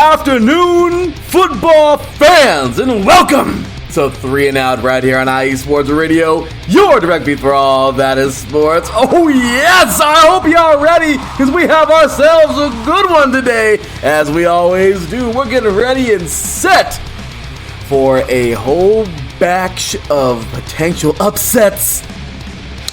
afternoon, football fans, and welcome to 3 and Out right here on IE Sports Radio, your direct beat for all that is sports. Oh yes, I hope y'all ready, because we have ourselves a good one today, as we always do. We're getting ready and set for a whole batch of potential upsets,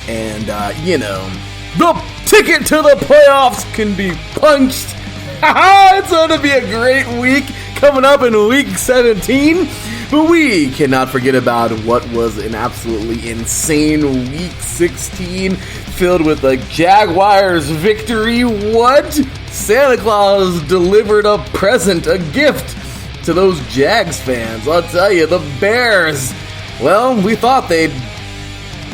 and the ticket to the playoffs can be punched. It's going to be a great week coming up in week 17. But we cannot forget about what was an absolutely insane week 16 filled with a Jaguars victory. What? Santa Claus delivered a present, a gift to those Jags fans. I'll tell you, the Bears, well, we thought they'd,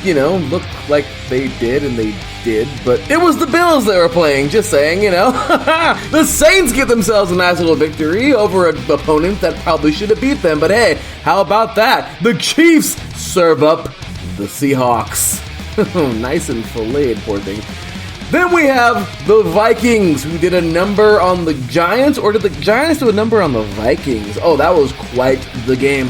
look like they did, and they did, but it was the Bills they were playing, just saying, The Saints get themselves a nice little victory over an opponent that probably should have beat them, but hey, how about that? The Chiefs serve up the Seahawks. Nice and filleted, poor thing. Then we have the Vikings, who did a number on the Giants, or did the Giants do a number on the Vikings? Oh, that was quite the game.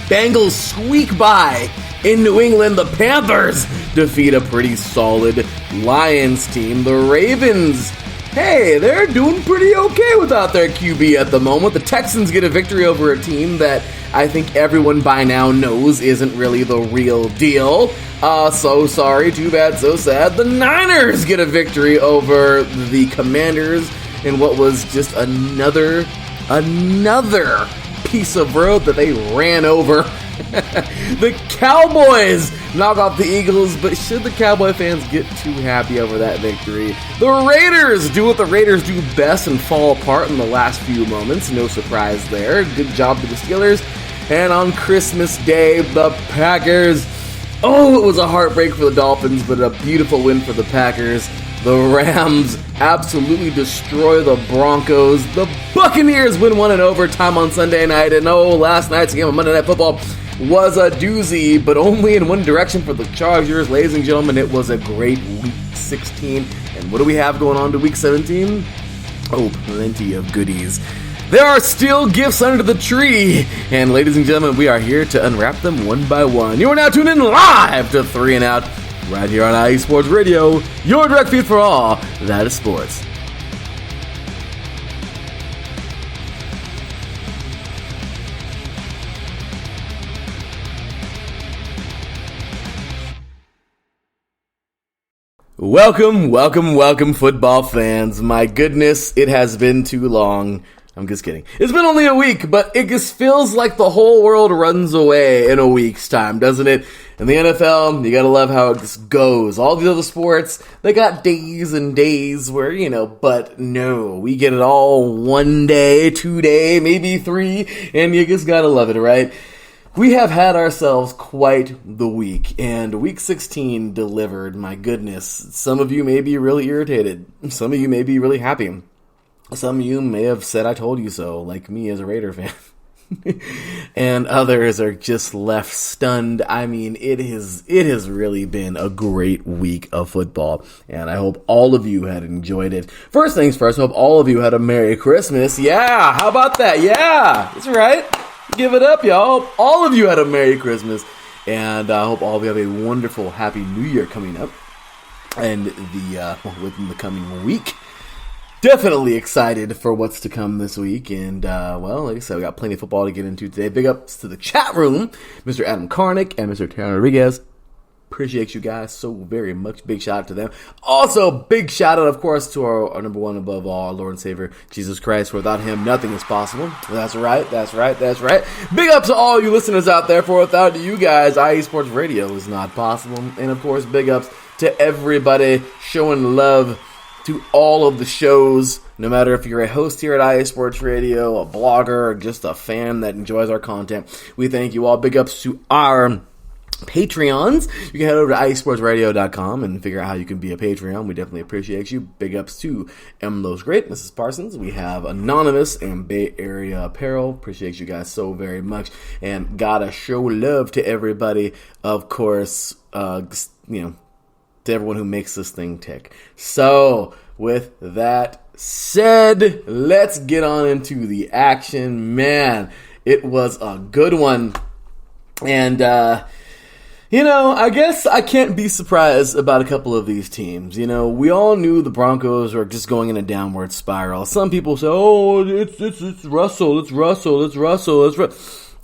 Bengals squeak by in New England. The Panthers defeat a pretty solid Lions team. The Ravens, hey, they're doing pretty okay without their QB at the moment. The Texans get a victory over a team that I think everyone by now knows isn't really the real deal. So sorry, too bad, so sad. The Niners get a victory over the Commanders in what was just another piece of road that they ran over. The Cowboys knock off the Eagles, but should the Cowboy fans get too happy over that victory? The Raiders do what the Raiders do best and fall apart in the last few moments. No surprise there. Good job to the Steelers. And on Christmas Day, the Packers. Oh, it was a heartbreak for the Dolphins, but a beautiful win for the Packers. The Rams absolutely destroy the Broncos. The Buccaneers win one in overtime on Sunday night. And last night's game of Monday Night Football was a doozy, but only in one direction for the Chargers. Ladies and gentlemen, it was a great week 16. And what do we have going on to week 17? Oh, plenty of goodies. There are still gifts under the tree. And ladies and gentlemen, we are here to unwrap them one by one. You are now tuned in live to 3 and Out, right here on IE Sports Radio, your direct feed for all that is sports. Welcome, football fans. My goodness, it has been too long. I'm just kidding. It's been only a week, but it just feels like the whole world runs away in a week's time, doesn't it? In the NFL, you gotta love how it just goes. All the other sports, they got days and days where, but no, we get it all one day, 2 day, maybe 3, and you just gotta love it, right? We have had ourselves quite the week, and week 16 delivered, my goodness. Some of you may be really irritated. Some of you may be really happy. Some of you may have said I told you so, like me as a Raider fan. And others are just left stunned. I mean, it has really been a great week of football, and I hope all of you had enjoyed it. First things first, I hope all of you had a Merry Christmas. Yeah, how about that? Yeah, that's right. Give it up, y'all. Hope all of you had a Merry Christmas, and I hope all of you have a wonderful, Happy New Year coming up, and within the coming week. Definitely excited for what's to come this week, and like I said, we got plenty of football to get into today. Big ups to the chat room, Mr. Adam Karnick and Mr. Terran Rodriguez. Appreciate you guys so very much. Big shout out to them. Also, big shout out, of course, to our number one above all, our Lord and Savior, Jesus Christ. Without him, nothing is possible. That's right. Big ups to all you listeners out there, for without you guys, IE Sports Radio is not possible. And of course, big ups to everybody showing love to all of the shows, no matter if you're a host here at IE Sports Radio, a blogger, or just a fan that enjoys our content. We thank you all. Big ups to our Patreons. You can head over to IESportsRadio.com and figure out how you can be a Patreon. We definitely appreciate you. Big ups to Emlo's Great, Mrs. Parsons. We have Anonymous and Bay Area Apparel. Appreciate you guys so very much. And gotta show love to everybody, of course, to everyone who makes this thing tick. So, with that said, let's get on into the action. Man, it was a good one. And, I guess I can't be surprised about a couple of these teams. We all knew the Broncos were just going in a downward spiral. Some people say, oh, it's Russell, it's Russell.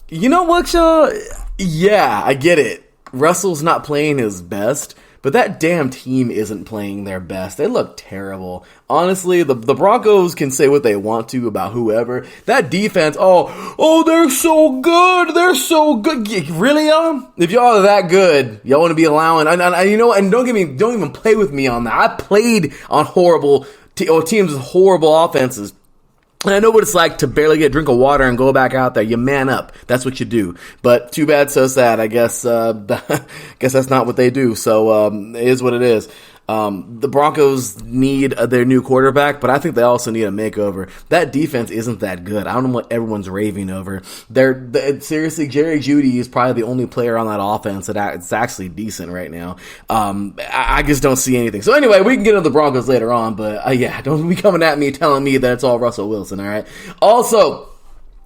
You know what, y'all? Yeah, I get it. Russell's not playing his best, but that damn team isn't playing their best. They look terrible. Honestly, the Broncos can say what they want to about whoever. That defense, they're so good. They're so good. Really, y'all? If y'all are that good, y'all want to be allowing, and don't even play with me on that. I played on horrible teams with horrible offenses. And I know what it's like to barely get a drink of water and go back out there. You man up. That's what you do. But too bad, so sad. I guess that's not what they do. So, it is what it is. The Broncos need their new quarterback, but I think they also need a makeover. That defense isn't that good. I don't know what everyone's raving over. Seriously, Jerry Jeudy is probably the only player on that offense that's actually decent right now. I just don't see anything. So anyway, we can get into the Broncos later on, but don't be coming at me telling me that it's all Russell Wilson, all right? Also,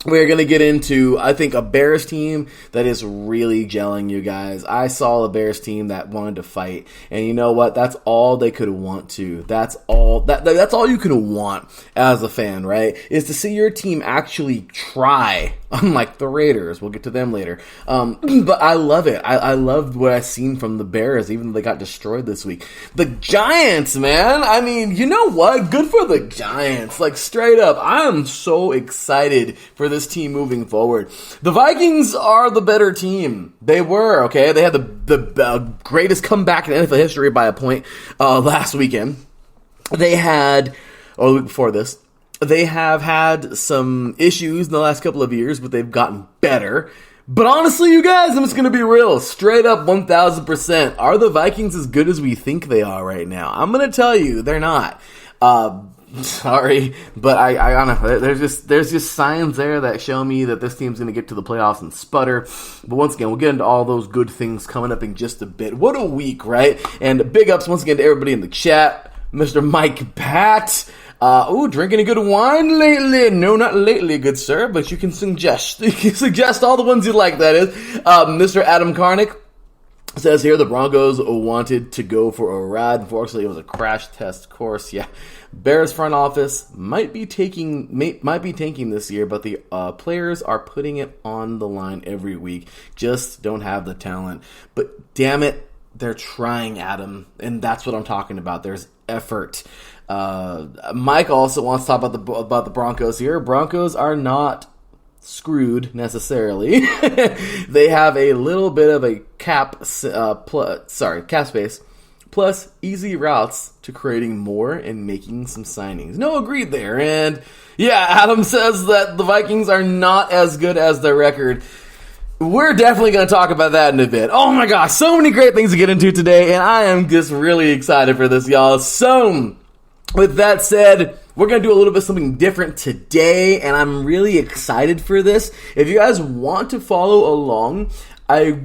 we're going to get into, I think, a Bears team that is really gelling, you guys. I saw a Bears team that wanted to fight, and you know what? That's all they could want to. That's all you can want as a fan, right? Is to see your team actually try, unlike the Raiders. We'll get to them later. But I love it. I loved what I've seen from the Bears, even though they got destroyed this week. The Giants, man. I mean, you know what? Good for the Giants. Like, straight up, I am so excited for this team moving forward. The Vikings are the better team. They were, okay? They had the greatest comeback in NFL history by a point last weekend. They had, or the week before this, they have had some issues in the last couple of years, but they've gotten better. But honestly, you guys, I'm just going to be real. Straight up 1,000%. Are the Vikings as good as we think they are right now? I'm going to tell you, they're not. Sorry, but I don't know. There's just signs there that show me that this team's going to get to the playoffs and sputter. But once again, we'll get into all those good things coming up in just a bit. What a week, right? And big ups once again to everybody in the chat. Mr. Mike Pat. Drinking a good wine lately? No, not lately, good sir, but you can suggest all the ones you like, that is. Mr. Adam Karnick says here the Broncos wanted to go for a ride. Unfortunately, it was a crash test course. Yeah, Bears front office might be tanking this year, but the players are putting it on the line every week. Just don't have the talent. But damn it, they're trying, Adam, and that's what I'm talking about. There's effort. Mike also wants to talk about the Broncos here. Broncos are not screwed necessarily. They have a little bit of a cap space plus easy routes to creating more and making some signings. No, agreed there. And yeah, Adam says that the Vikings are not as good as their record. We're definitely going to talk about that in a bit. Oh my gosh, so many great things to get into today, and I am just really excited for this, y'all. So, with that said, we're going to do a little bit something different today, and I'm really excited for this. If you guys want to follow along, I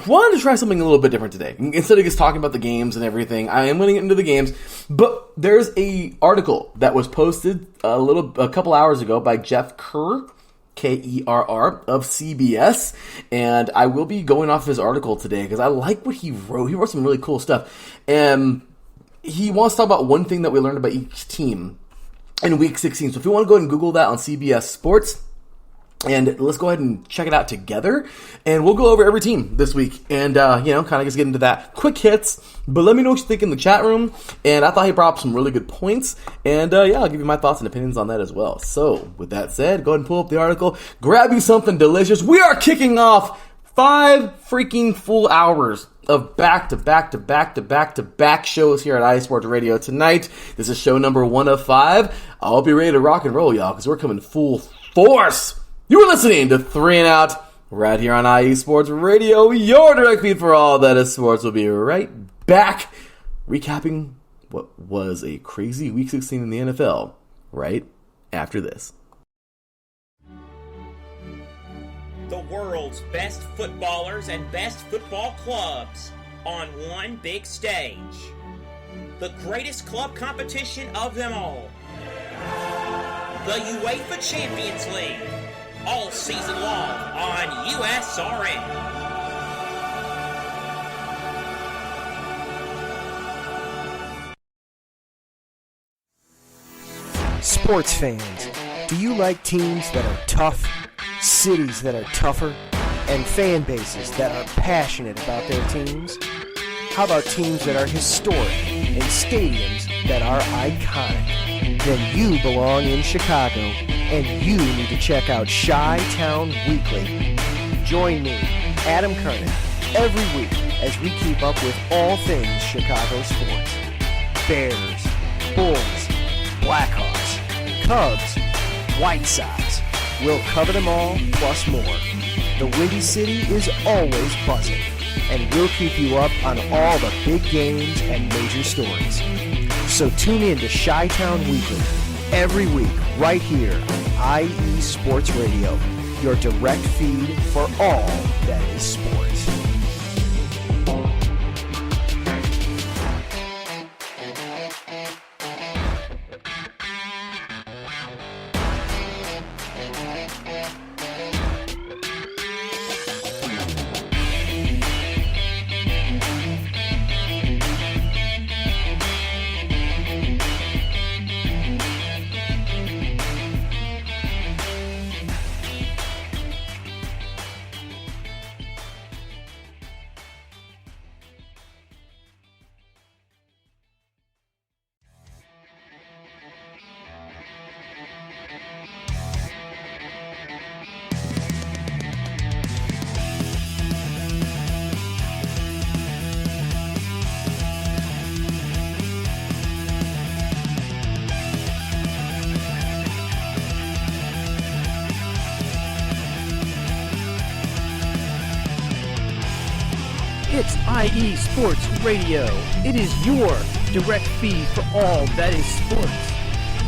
wanted to try something a little bit different today. Instead of just talking about the games and everything, I am going to get into the games, but there's a article that was posted a couple hours ago by Jeff Kerr, Kerr of CBS, and I will be going off his article today because I like what he wrote. He wrote some really cool stuff, and he wants to talk about one thing that we learned about each team in Week 16. So if you want to go ahead and Google that on CBS Sports, and let's go ahead and check it out together, and we'll go over every team this week, and kind of just get into that. Quick hits, but let me know what you think in the chat room, and I thought he brought up some really good points, and I'll give you my thoughts and opinions on that as well. So, with that said, go ahead and pull up the article, grab you something delicious. We are kicking off 5 freaking full hours of back-to-back shows here at iSports Radio tonight. This is show number 1 of 5. I hope you're ready to rock and roll, y'all, because we're coming full force. You are listening to 3 and Out right here on IE Sports Radio, your direct feed for all that is sports. We'll be right back recapping what was a crazy Week 16 in the NFL right after this. The world's best footballers and best football clubs on one big stage. the greatest club competition of them all. The UEFA Champions League, all season long on USRN. Sports fans, do you like teams that are tough, cities that are tougher, and fan bases that are passionate about their teams? How about teams that are historic and stadiums that are iconic? Then you belong in Chicago, and you need to check out Chi-Town Weekly. Join me, Adam Kernan, every week as we keep up with all things Chicago sports. Bears, Bulls, Blackhawks, Cubs, White Sox. We'll cover them all, plus more. The Windy City is always buzzing, and we'll keep you up on all the big games and major stories. So tune in to Chi-Town Weekly every week right here on IE Sports Radio, your direct feed for all that is sports. It's IE Sports Radio. It is your direct feed for all that is sports.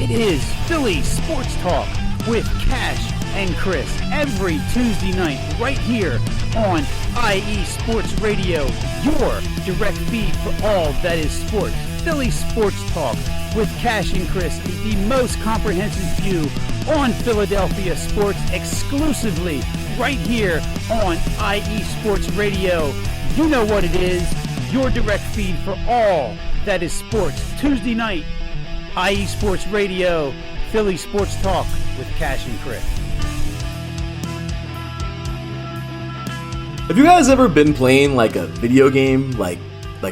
It is Philly Sports Talk with Cash and Chris every Tuesday night right here on IE Sports Radio, your direct feed for all that is sports. Philly Sports Talk with Cash and Chris is the most comprehensive view on Philadelphia sports exclusively right here on IE Sports Radio. You know what it is, your direct feed for all that is sports. Tuesday night, IE Sports Radio, Philly Sports Talk with Cash and Chris. Have you guys ever been playing like a video game, like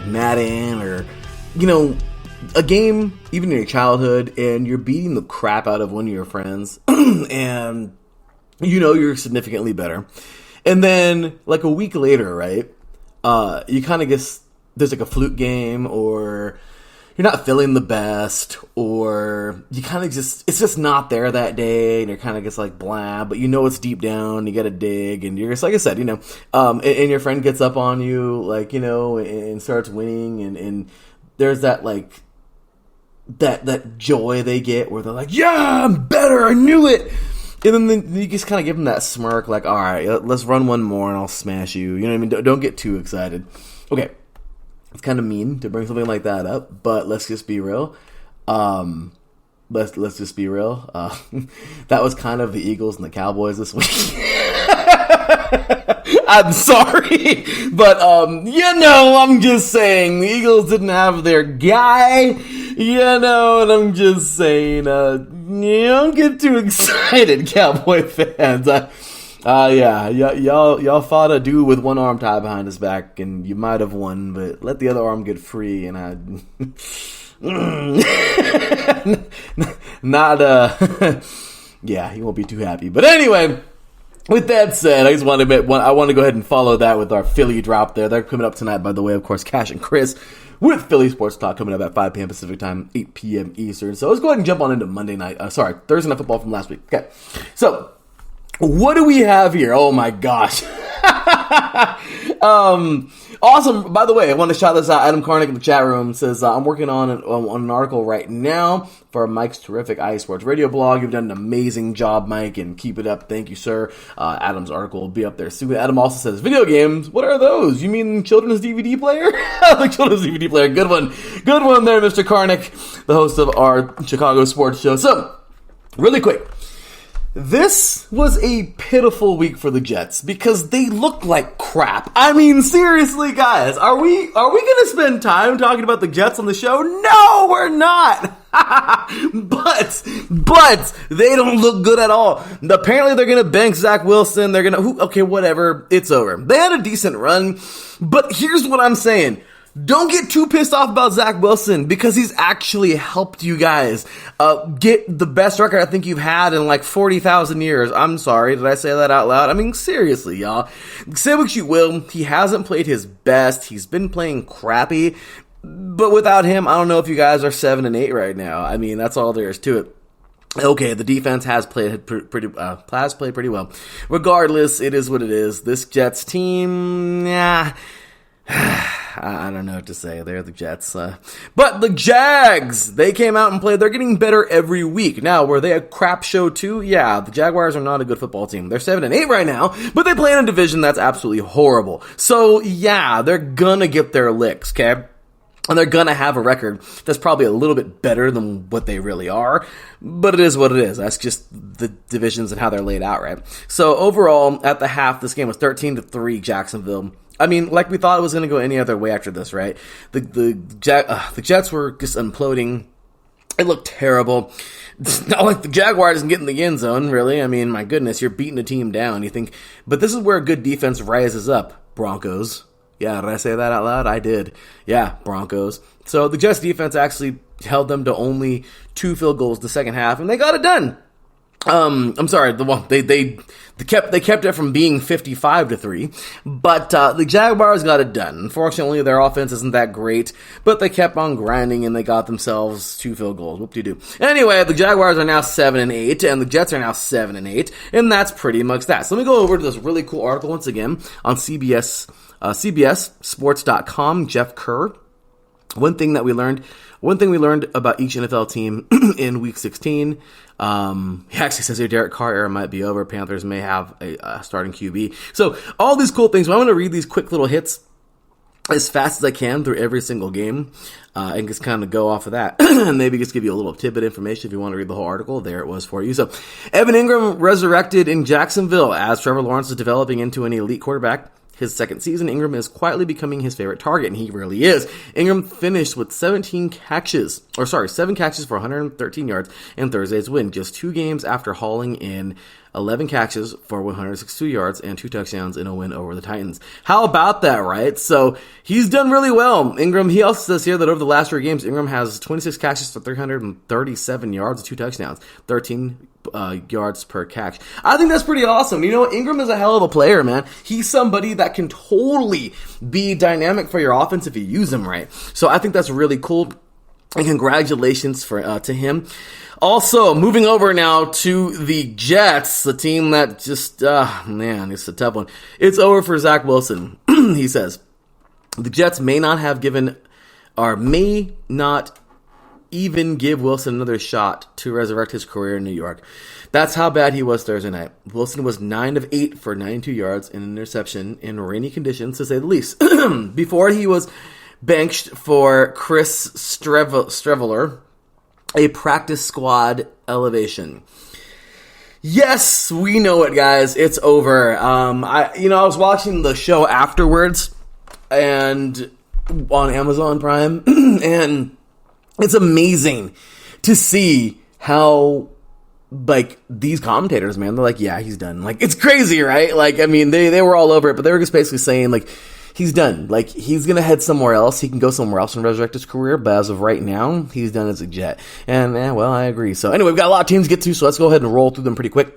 Madden, or, you know, a game even in your childhood, and you're beating the crap out of one of your friends, and you know you're significantly better, and then like a week later, right? You kind of guess there's like a flute game, or you're not feeling the best, or you kind of just, it's just not there that day, and you're kind of just like blah, but you know it's deep down, you got to dig, and you're just, like I said, you know, and your friend gets up on you, like, you know, and starts winning, and there's that, like, that joy they get where they're like, yeah, I'm better, I knew it. And then you just kind of give them that smirk, like, all right, let's run one more and I'll smash you. You know what I mean? Don't get too excited. Okay, it's kind of mean to bring something like that up, but let's just be real. Let's just be real. That was kind of the Eagles and the Cowboys this week. I'm sorry, but you know, I'm just saying the Eagles didn't have their guy. You know, and I'm just saying, don't get too excited, Cowboy fans. Yeah, y'all fought a dude with one arm tied behind his back, and you might have won, but let the other arm get free, and yeah, he won't be too happy. But anyway, with that said, I want to go ahead and follow that with our Philly drop there. They're coming up tonight, by the way, of course, Cash and Chris with Philly Sports Talk coming up at 5 p.m. Pacific Time, 8 p.m. Eastern. So let's go ahead and jump on into Thursday Night Football from last week. Okay, so what do we have here? Oh my gosh. Awesome. By the way, I want to shout this out. Adam Karnick in the chat room says, I'm working on an article right now for Mike's terrific IE Sports Radio blog. You've done an amazing job, Mike, and keep it up. Thank you, sir. Adam's article will be up there soon. Adam also says, video games, what are those? You mean children's DVD player? The children's DVD player. Good one. Good one there, Mr. Karnick, the host of our Chicago sports show. So, really quick. This was a pitiful week for the Jets because they look like crap. I mean, seriously, guys, are we going to spend time talking about the Jets on the show? No, we're not. but they don't look good at all. Apparently, they're going to bench Zach Wilson. They're going to, okay, whatever. It's over. They had a decent run, but here's what I'm saying. Don't get too pissed off about Zach Wilson because he's actually helped you guys get the best record I think you've had in like 40,000 years. I'm sorry, did I say that out loud? I mean, seriously, y'all. Say what you will, he hasn't played his best. He's been playing crappy. But without him, I don't know if you guys are 7-8 right now. I mean, that's all there is to it. Okay, the defense has played pretty well. Regardless, it is what it is. This Jets team, I don't know what to say. They're the Jets. But the Jags, they came out and played. They're getting better every week. Now, were they a crap show too? Yeah, the Jaguars are not a good football team. They're 7-8 right now, but they play in a division that's absolutely horrible. So, yeah, they're gonna get their licks, okay? And they're gonna have a record that's probably a little bit better than what they really are. But it is what it is. That's just the divisions and how they're laid out, right? So, overall, at the half, this game was 13-3 Jacksonville. I mean, like we thought it was going to go any other way after this, right? The Jets were just imploding. It looked terrible. It's not like the Jaguars can get in the end zone, really. I mean, my goodness, you're beating a team down. You think, but this is where a good defense rises up. Broncos. Yeah, did I say that out loud? I did. Yeah, Broncos. So the Jets defense actually held them to only 2 field goals in the second half, and they got it done. I'm sorry, they kept it from being 55-3, but the Jaguars got it done. Unfortunately, their offense isn't that great, but they kept on grinding and they got themselves 2 field goals. Whoop-de-doo. Anyway, the Jaguars are now 7-8, and the Jets are now 7-8, and that's pretty much that. So let me go over to this really cool article once again on CBSSports.com. Jeff Kerr. One thing we learned about each NFL team in Week 16, he actually says here Derek Carr era might be over. Panthers may have a starting QB. So all these cool things. I'm going to read these quick little hits as fast as I can through every single game and just kind of go off of that. And maybe just give you a little tidbit information if you want to read the whole article. There it was for you. So Evan Ingram resurrected in Jacksonville as Trevor Lawrence is developing into an elite quarterback. His second season, Ingram is quietly becoming his favorite target, and he really is. Ingram finished with 7 catches for 113 yards in Thursday's win, just 2 games after hauling in 11 catches for 162 yards and 2 touchdowns in a win over the Titans. How about that, right? So he's done really well. Ingram, he also says here that over the last 3 games, Ingram has 26 catches for 337 yards and 2 touchdowns, 13 yards per catch. I think that's pretty awesome. You know, Ingram is a hell of a player, man. He's somebody that can totally be dynamic for your offense if you use him right. So I think that's really cool. And congratulations to him. Also, moving over now to the Jets, the team that just, it's a tough one. It's over for Zach Wilson. He says, the Jets may not even give Wilson another shot to resurrect his career in New York. That's how bad he was Thursday night. Wilson was 9 of 8 for 92 yards and an interception in rainy conditions, to say the least. Before he was benched for Chris Streveler, a practice squad elevation. Yes, we know it, guys. It's over. I was watching the show afterwards and on Amazon Prime, and it's amazing to see how, like, these commentators, man, they're like, yeah, he's done. Like, it's crazy, right? Like, I mean, they were all over it, but they were just basically saying, like, he's done. Like, he's going to head somewhere else. He can go somewhere else and resurrect his career, but as of right now, he's done as a Jet. And, well, I agree. So, anyway, we've got a lot of teams to get to, so let's go ahead and roll through them pretty quick.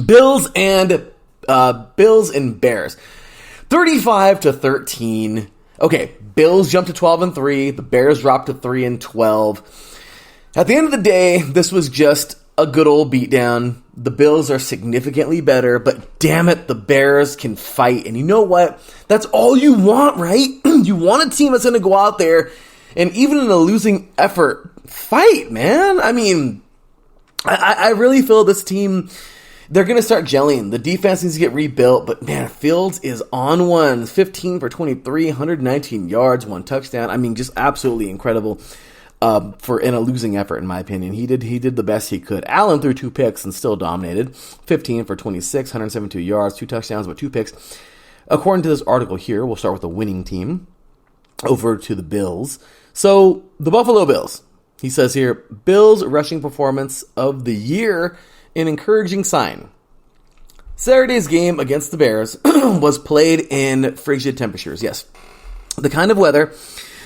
Bills and Bears. 35-13. Okay, Bills jumped to 12-3. The Bears dropped to 3-12. At the end of the day, this was just a good old beatdown. The Bills are significantly better, but damn it, the Bears can fight. And you know what? That's all you want, right? You want a team that's going to go out there and even in a losing effort, fight, man. I mean, I really feel this team, they're going to start gelling. The defense needs to get rebuilt, but man, Fields is on one. 15 for 23, 119 yards, 1 touchdown. I mean, just absolutely incredible for in a losing effort, in my opinion. He did the best he could. Allen threw 2 picks and still dominated. 15 for 26, 172 yards, 2 touchdowns, but 2 picks. According to this article here, we'll start with the winning team. Over to the Bills. So, the Buffalo Bills. He says here, Bills rushing performance of the year, an encouraging sign. Saturday's game against the Bears was played in frigid temperatures. Yes, the kind of weather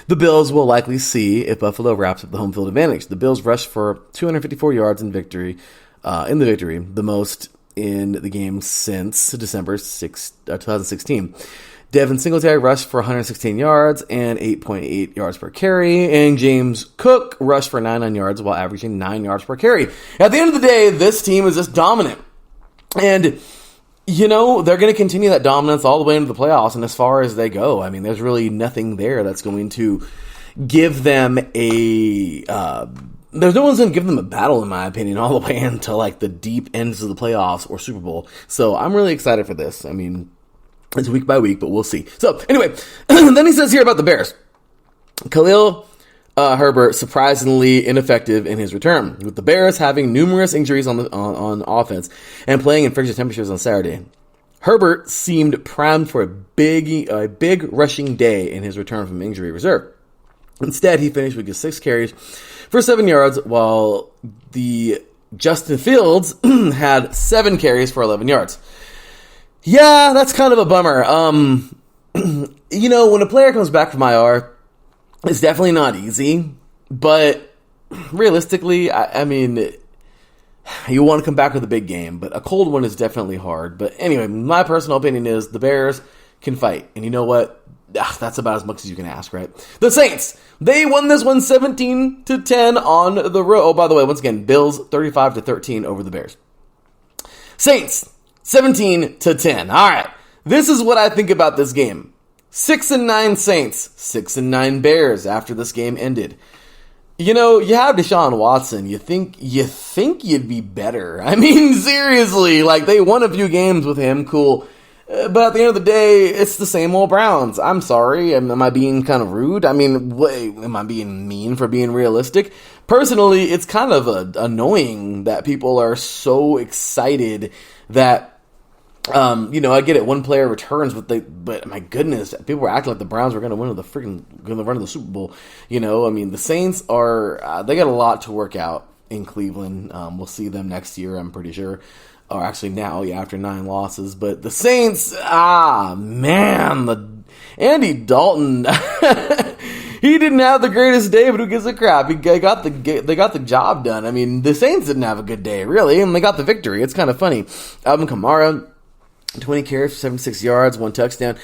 the Bills will likely see if Buffalo wraps up the home field advantage. The Bills rushed for 254 yards in the victory, the most in the game since December 2016. Devin Singletary rushed for 116 yards and 8.8 yards per carry, and James Cook rushed for 99 yards while averaging 9 yards per carry. At the end of the day, this team is just dominant. And, you know, they're going to continue that dominance all the way into the playoffs and as far as they go. I mean, there's really nothing there that's going to give them there's no one's going to give them a battle, in my opinion, all the way into, like, the deep ends of the playoffs or Super Bowl. So I'm really excited for this. I mean, it's week by week, but we'll see. So, anyway, then he says here about the Bears. Khalil Herbert surprisingly ineffective in his return, with the Bears having numerous injuries on offense and playing in frigid temperatures on Saturday. Herbert seemed primed for a big rushing day in his return from injury reserve. Instead, he finished with just 6 carries for 7 yards, while the Justin Fields had 7 carries for 11 yards. Yeah, that's kind of a bummer. You know, when a player comes back from IR, it's definitely not easy, but realistically, I mean, you want to come back with a big game, but a cold one is definitely hard. But anyway, my personal opinion is the Bears can fight. And you know what? That's about as much as you can ask, right? The Saints, they won this one 17-10 on the road. Oh, by the way, once again, Bills 35-13 over the Bears. Saints 17-10. All right. This is what I think about this game. 6-9 Saints, 6-9 Bears after this game ended. You know, you have Deshaun Watson. You think you'd be better. I mean, seriously, like they won a few games with him. Cool. But at the end of the day, it's the same old Browns. I'm sorry. Am I being kind of rude? I mean, am I being mean for being realistic? Personally, it's kind of annoying that people are so excited that, you know, I get it. One player returns, but my goodness, people were acting like the Browns were going to run to the Super Bowl. You know, I mean, the Saints are, they got a lot to work out in Cleveland. We'll see them next year, I'm pretty sure. Or actually now, yeah, after 9 losses. But the Saints, man, Andy Dalton, he didn't have the greatest day, but who gives a crap? They got the job done. I mean, the Saints didn't have a good day, really, and they got the victory. It's kind of funny. Alvin Kamara, 20 carries for 76 yards, 1 touchdown.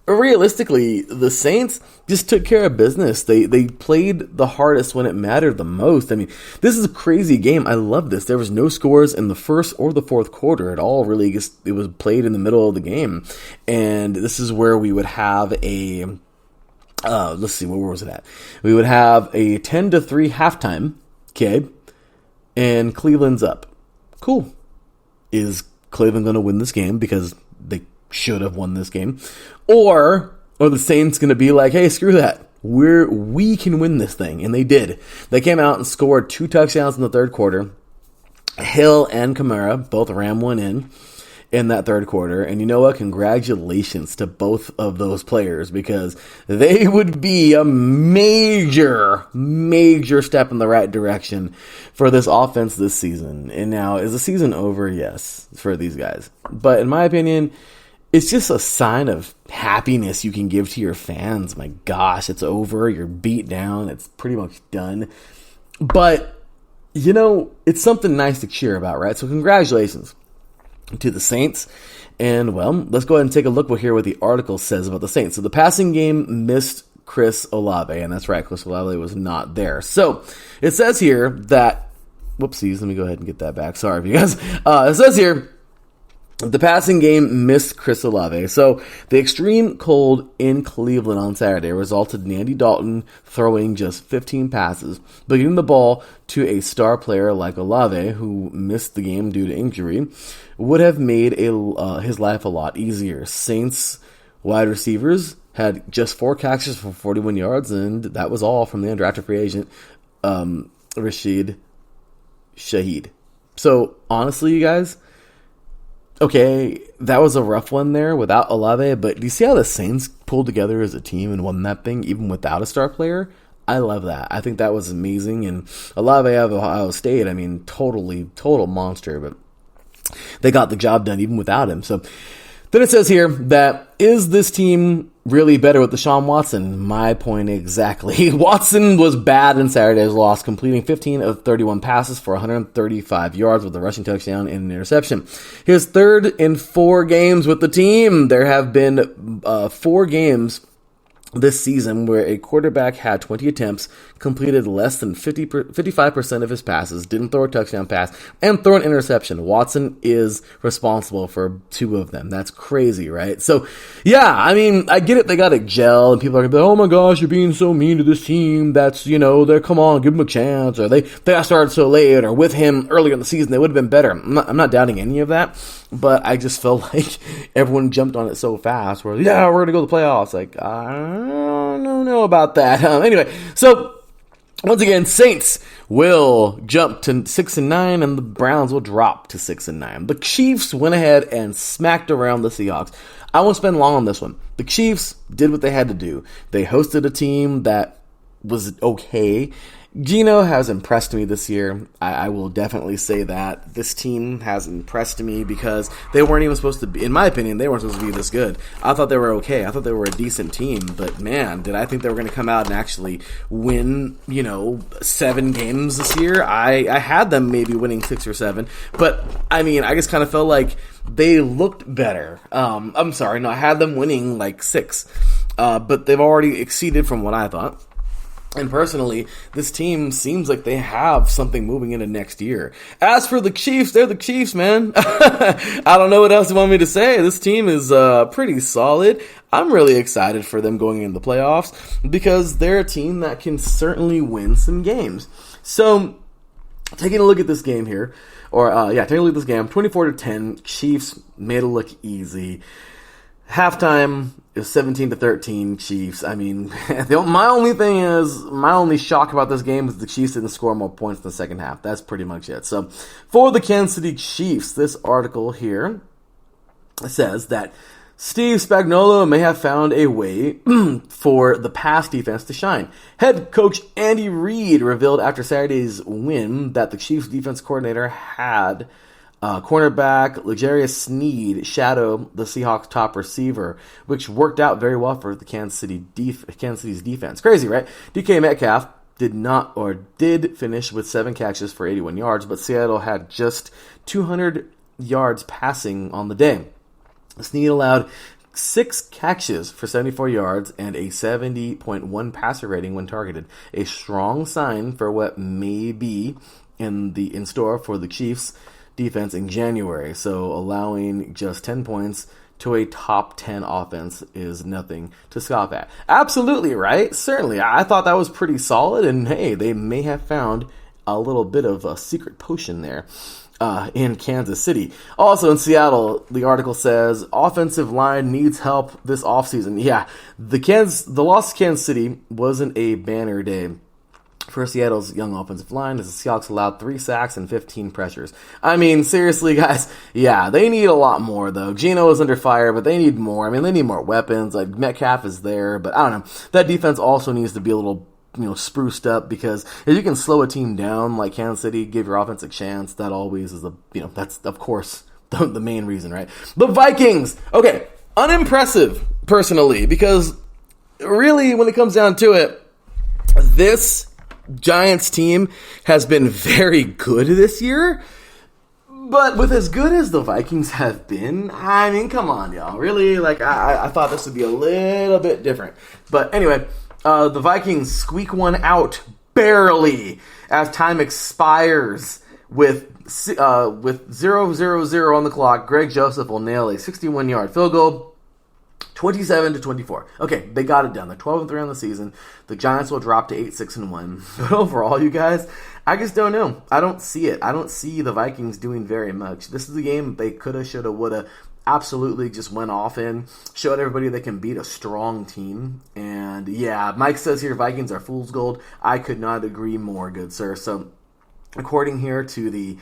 Realistically, the Saints just took care of business. They played the hardest when it mattered the most. I mean, this is a crazy game. I love this. There was no scores in the first or the fourth quarter at all. Really, it was played in the middle of the game. And this is where we would have a, let's see, where was it at? We would have a 10-3 halftime, okay? And Cleveland's up. Cool. Is Cleveland going to win this game because they should have won this game? Or the Saints going to be like, hey, screw that. We can win this thing. And they did. They came out and scored 2 touchdowns in the third quarter. Hill and Kamara both ran one in that third quarter. And you know what? Congratulations to both of those players, because they would be a major step in the right direction for this offense this season. And now, is the season over? Yes, for these guys. But in my opinion, it's just a sign of happiness you can give to your fans. My gosh, it's over. You're beat down. It's pretty much done. But, you know, it's something nice to cheer about, right? So congratulations to the Saints. And, well, let's go ahead and take a look here what the article says about the Saints. So the passing game missed Chris Olave. And that's right, Chris Olave was not there. So it says here that Whoopsies, let me go ahead and get that back. Sorry for you guys. It says here, the passing game missed Chris Olave. So the extreme cold in Cleveland on Saturday resulted in Andy Dalton throwing just 15 passes, but giving the ball to a star player like Olave, who missed the game due to injury, would have made his life a lot easier. Saints wide receivers had just 4 catches for 41 yards, and that was all from the undrafted free agent, Rashid Shaheed. So honestly, you guys, okay, that was a rough one there without Olave, but do you see how the Saints pulled together as a team and won that thing even without a star player? I love that. I think that was amazing. And Olave out of Ohio State, I mean, total monster, but they got the job done even without him. So then it says here that, is this team really better with Deshaun Watson? My point exactly. Watson was bad in Saturday's loss, completing 15 of 31 passes for 135 yards with a rushing touchdown and an interception. His third in 4 games with the team. There have been 4 games this season where a quarterback had 20 attempts, completed less than 55% of his passes, didn't throw a touchdown pass, and throw an interception. Watson is responsible for 2 of them. That's crazy, right? So, yeah, I mean, I get it. They got to gel, and people are going to be like, oh my gosh, you're being so mean to this team. That's, they're, come on, give them a chance. Or they got started so late, or with him earlier in the season, they would have been better. I'm not doubting any of that, but I just felt like everyone jumped on it so fast where, yeah, we're going to go to the playoffs. Like, I don't know about that. Anyway, so once again, Saints will jump to 6-9, and the Browns will drop to 6-9. The Chiefs went ahead and smacked around the Seahawks. I won't spend long on this one. The Chiefs did what they had to do. They hosted a team that was okay. Geno has impressed me this year. I will definitely say that. This team has impressed me because they weren't even supposed to be, in my opinion, they weren't supposed to be this good. I thought they were okay. I thought they were a decent team, but man, did I think they were going to come out and actually win, 7 games this year? I had them maybe winning 6 or 7, but I mean, I just kind of felt like they looked better. I had them winning like 6, but they've already exceeded from what I thought. And personally, this team seems like they have something moving into next year. As for the Chiefs, they're the Chiefs, man. I don't know what else you want me to say. This team is pretty solid. I'm really excited for them going into the playoffs because they're a team that can certainly win some games. So, taking a look at this game here, taking a look at this game, 24-10, Chiefs made it look easy. Halftime is 17-13 Chiefs. I mean, my only shock about this game is the Chiefs didn't score more points in the second half. That's pretty much it. So, for the Kansas City Chiefs, this article here says that Steve Spagnuolo may have found a way for the pass defense to shine. Head coach Andy Reid revealed after Saturday's win that the Chiefs defense coordinator had cornerback L'Jarius Sneed shadow the Seahawks top receiver, which worked out very well for the Kansas City's defense. Crazy, right? DK Metcalf did finish with 7 catches for 81 yards, but Seattle had just 200 yards passing on the day. Sneed allowed 6 catches for 74 yards and a 70.1 passer rating when targeted. A strong sign for what may be in store for the Chiefs defense in January. So allowing just 10 points to a top 10 offense is nothing to scoff at. Absolutely, right? Certainly. I thought that was pretty solid, and hey, they may have found a little bit of a secret potion there in Kansas City. Also in Seattle, the article says, offensive line needs help this offseason. Yeah, the loss to Kansas City wasn't a banner day for Seattle's young offensive line, as the Seahawks allowed 3 sacks and 15 pressures. I mean, seriously, guys, yeah, they need a lot more, though. Geno is under fire, but they need more. I mean, they need more weapons. Like, Metcalf is there, but I don't know. That defense also needs to be a little, spruced up, because if you can slow a team down like Kansas City, give your offense a chance, that always is that's, of course, the main reason, right? The Vikings, okay, unimpressive, personally, because really, when it comes down to it, this Giants team has been very good this year, but with as good as the Vikings have been, I mean, come on, y'all. Really? Like, I thought this would be a little bit different. But anyway, the Vikings squeak one out barely as time expires. with 0-0-0 on the clock, Greg Joseph will nail a 61-yard field goal, 27-24. Okay, they got it done. They're 12-3 on the season. The Giants will drop to 8-6-1. But overall, you guys, I just don't know. I don't see it. I don't see the Vikings doing very much. This is the game they coulda, shoulda, woulda, absolutely just went off in, showed everybody they can beat a strong team. And yeah, Mike says here Vikings are fool's gold. I could not agree more, good sir. So according here to the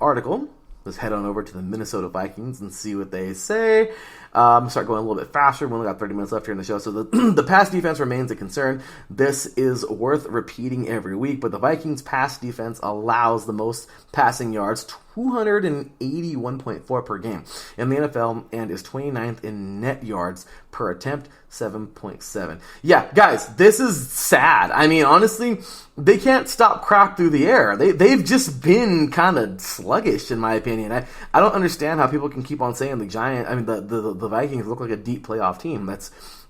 article, let's head on over to the Minnesota Vikings and see what they say. Start going a little bit faster. We only got 30 minutes left here in the show. So the pass defense remains a concern. This is worth repeating every week, but the Vikings pass defense allows the most passing yards, 281.4 per game in the NFL, and is 29th in net yards per attempt, 7.7. Yeah, guys, this is sad. I mean, honestly, they can't stop crap through the air. They've just been kind of sluggish, in my opinion. I don't understand how people can keep on saying the Vikings look like a deep playoff team.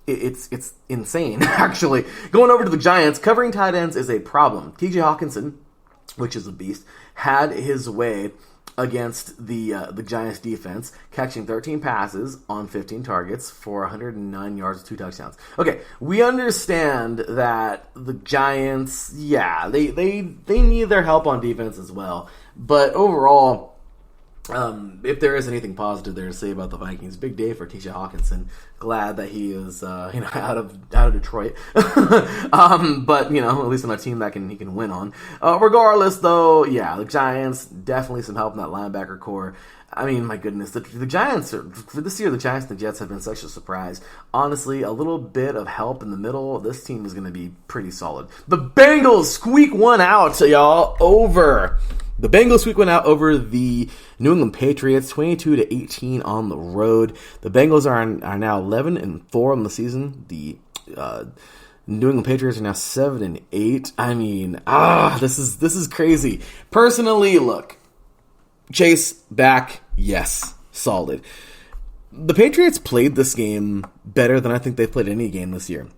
It's insane, actually. Going over to the Giants, covering tight ends is a problem. TJ Hawkinson, which is a beast, had his way against the Giants defense, catching 13 passes on 15 targets for 109 yards, 2 touchdowns. Okay, we understand that the Giants, yeah, they need their help on defense as well. But overall, if there is anything positive there to say about the Vikings, big day for TJ Hawkinson. Glad that he is out of Detroit, but at least on a team that he can win on. Regardless, though, yeah, the Giants definitely some help in that linebacker core. I mean, my goodness, the Giants for this year. The Giants and the Jets have been such a surprise. Honestly, a little bit of help in the middle, this team is going to be pretty solid. The Bengals squeak one out, y'all, over. The Bengals squeak one out over the New England Patriots, 22-18 on the road. The Bengals are now 11-4 on the season. The New England Patriots are now 7-8. I mean, this is crazy. Personally, look, Chase back, yes, solid. The Patriots played this game better than I think they've played any game this year,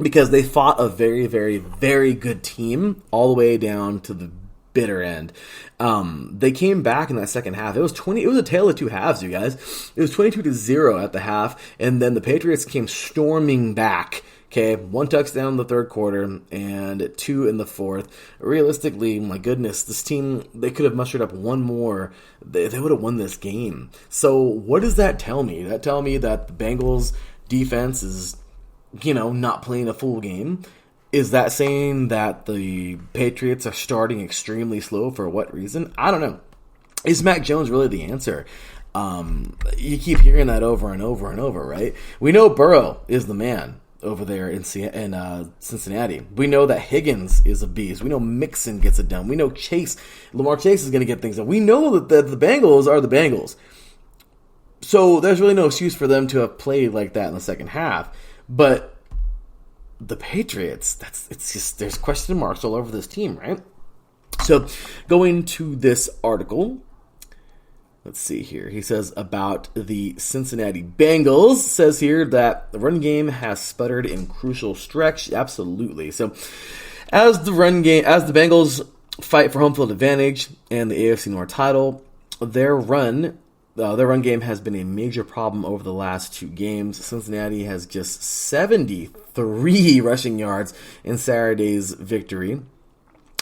because they fought a very, very, very good team all the way down to the bitter end. They came back in that second half. It was a tale of two halves, you guys. It was 22-0 at the half, and then the Patriots came storming back. Okay, 1 touchdown in the third quarter and 2 in the fourth. Realistically, my goodness, this team, they could have mustered up one more. They would have won this game. So what does that tell me? That tell me that the Bengals defense is, not playing a full game? Is that saying that the Patriots are starting extremely slow? For what reason? I don't know. Is Mac Jones really the answer? You keep hearing that over and over and over, right? We know Burrow is the man over there in Cincinnati. We know that Higgins is a beast. We know Mixon gets it done. We know Lamar Chase is going to get things done. We know that the Bengals are the Bengals. So there's really no excuse for them to have played like that in the second half. But the Patriots, there's question marks all over this team, right? So going to this article, let's see here. He says about the Cincinnati Bengals, says here that the run game has sputtered in crucial stretch. Absolutely. So as the Bengals fight for home field advantage and the AFC North title, their run game has been a major problem over the last 2 games. Cincinnati has just 73 rushing yards in Saturday's victory,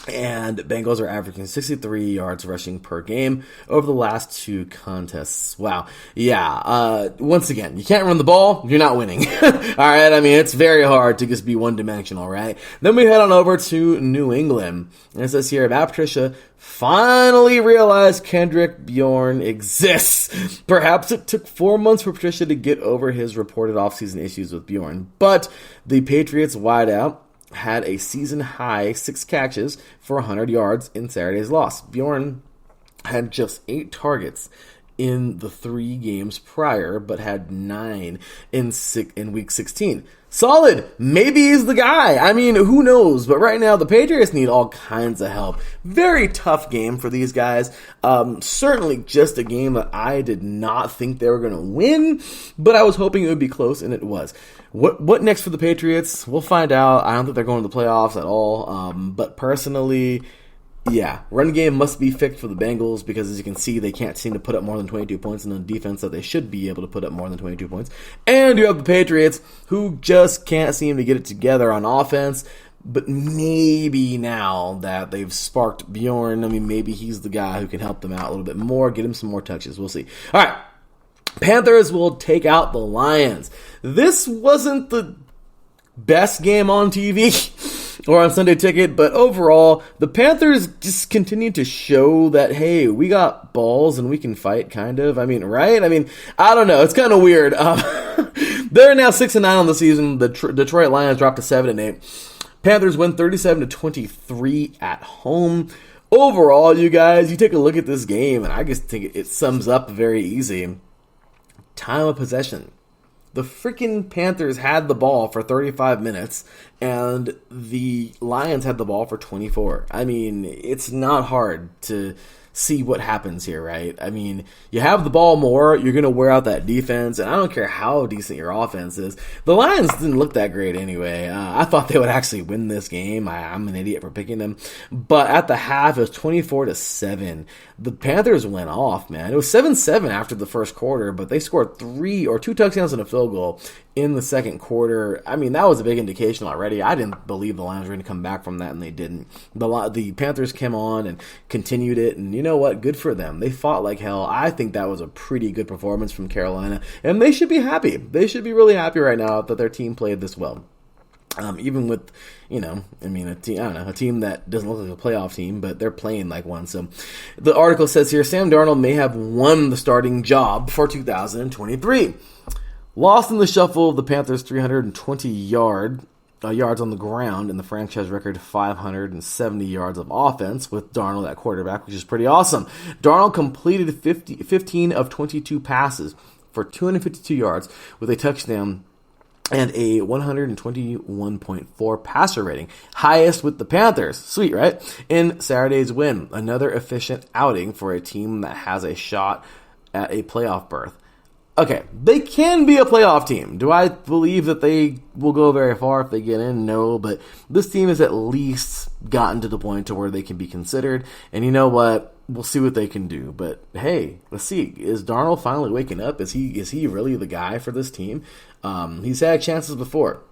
and Bengals are averaging 63 yards rushing per game over the last 2 contests. Wow. Yeah. Once again, you can't run the ball, you're not winning. All right. I mean, it's very hard to just be one-dimensional, right? Then we head on over to New England. And it says here, Matt Patricia finally realized Kendrick Bourne exists. Perhaps it took 4 months for Patricia to get over his reported offseason issues with Bourne, but the Patriots wideout had a season-high 6 catches for 100 yards in Saturday's loss. Bourne had just 8 targets in the 3 games prior, but had 9 in week 16. Solid. Maybe he's the guy. I mean, who knows? But right now, the Patriots need all kinds of help. Very tough game for these guys. Certainly just a game that I did not think they were going to win, but I was hoping it would be close, and it was. What next for the Patriots? We'll find out. I don't think they're going to the playoffs at all. But personally, Yeah, run game must be fixed for the Bengals because, as you can see, they can't seem to put up more than 22 points in a defense that they should be able to put up more than 22 points. And you have the Patriots, who just can't seem to get it together on offense. But maybe now that they've sparked Bjorn, maybe he's the guy who can help them out a little bit more, get him some more touches. We'll see. All right, Panthers will take out the Lions. This wasn't the best game on TV or on Sunday Ticket, but overall, the Panthers just continue to show that, hey, we got balls and we can fight, kind of. Right? I don't know. It's kind of weird. They're now 6-9 on the season. The Detroit Lions dropped to 7-8. Panthers win 37-23 at home. Overall, you guys, you take a look at this game, and I just think it sums up very easy. Time of possession. The freaking Panthers had the ball for 35 minutes, and the Lions had the ball for 24. It's not hard to see what happens here, right? You have the ball more, you're going to wear out that defense, and I don't care how decent your offense is. The Lions didn't look that great anyway. I thought they would actually win this game. I'm an idiot for picking them. But at the half, it was 24-7. The Panthers went off, man. It was 7-7 after the first quarter, but they scored 2 touchdowns and a field goal in the second quarter. That was a big indication already. I didn't believe the Lions were going to come back from that, and they didn't. The Panthers came on and continued it, and you know what? Good for them. They fought like hell. I think that was a pretty good performance from Carolina, and they should be happy. They should be really happy right now that their team played this well. Even with, a team that doesn't look like a playoff team, but they're playing like one. So the article says here, Sam Darnold may have won the starting job for 2023. Lost in the shuffle of the Panthers' 320 yards on the ground and the franchise record 570 yards of offense with Darnold at quarterback, which is pretty awesome. Darnold completed 15 of 22 passes for 252 yards with a touchdown and a 121.4 passer rating, highest with the Panthers. Sweet, right? In Saturday's win, another efficient outing for a team that has a shot at a playoff berth. Okay, they can be a playoff team. Do I believe that they will go very far if they get in? No, but this team has at least gotten to the point to where they can be considered. And you know what? We'll see what they can do. But hey, let's see. Is Darnold finally waking up? Is he really the guy for this team? He's had chances before.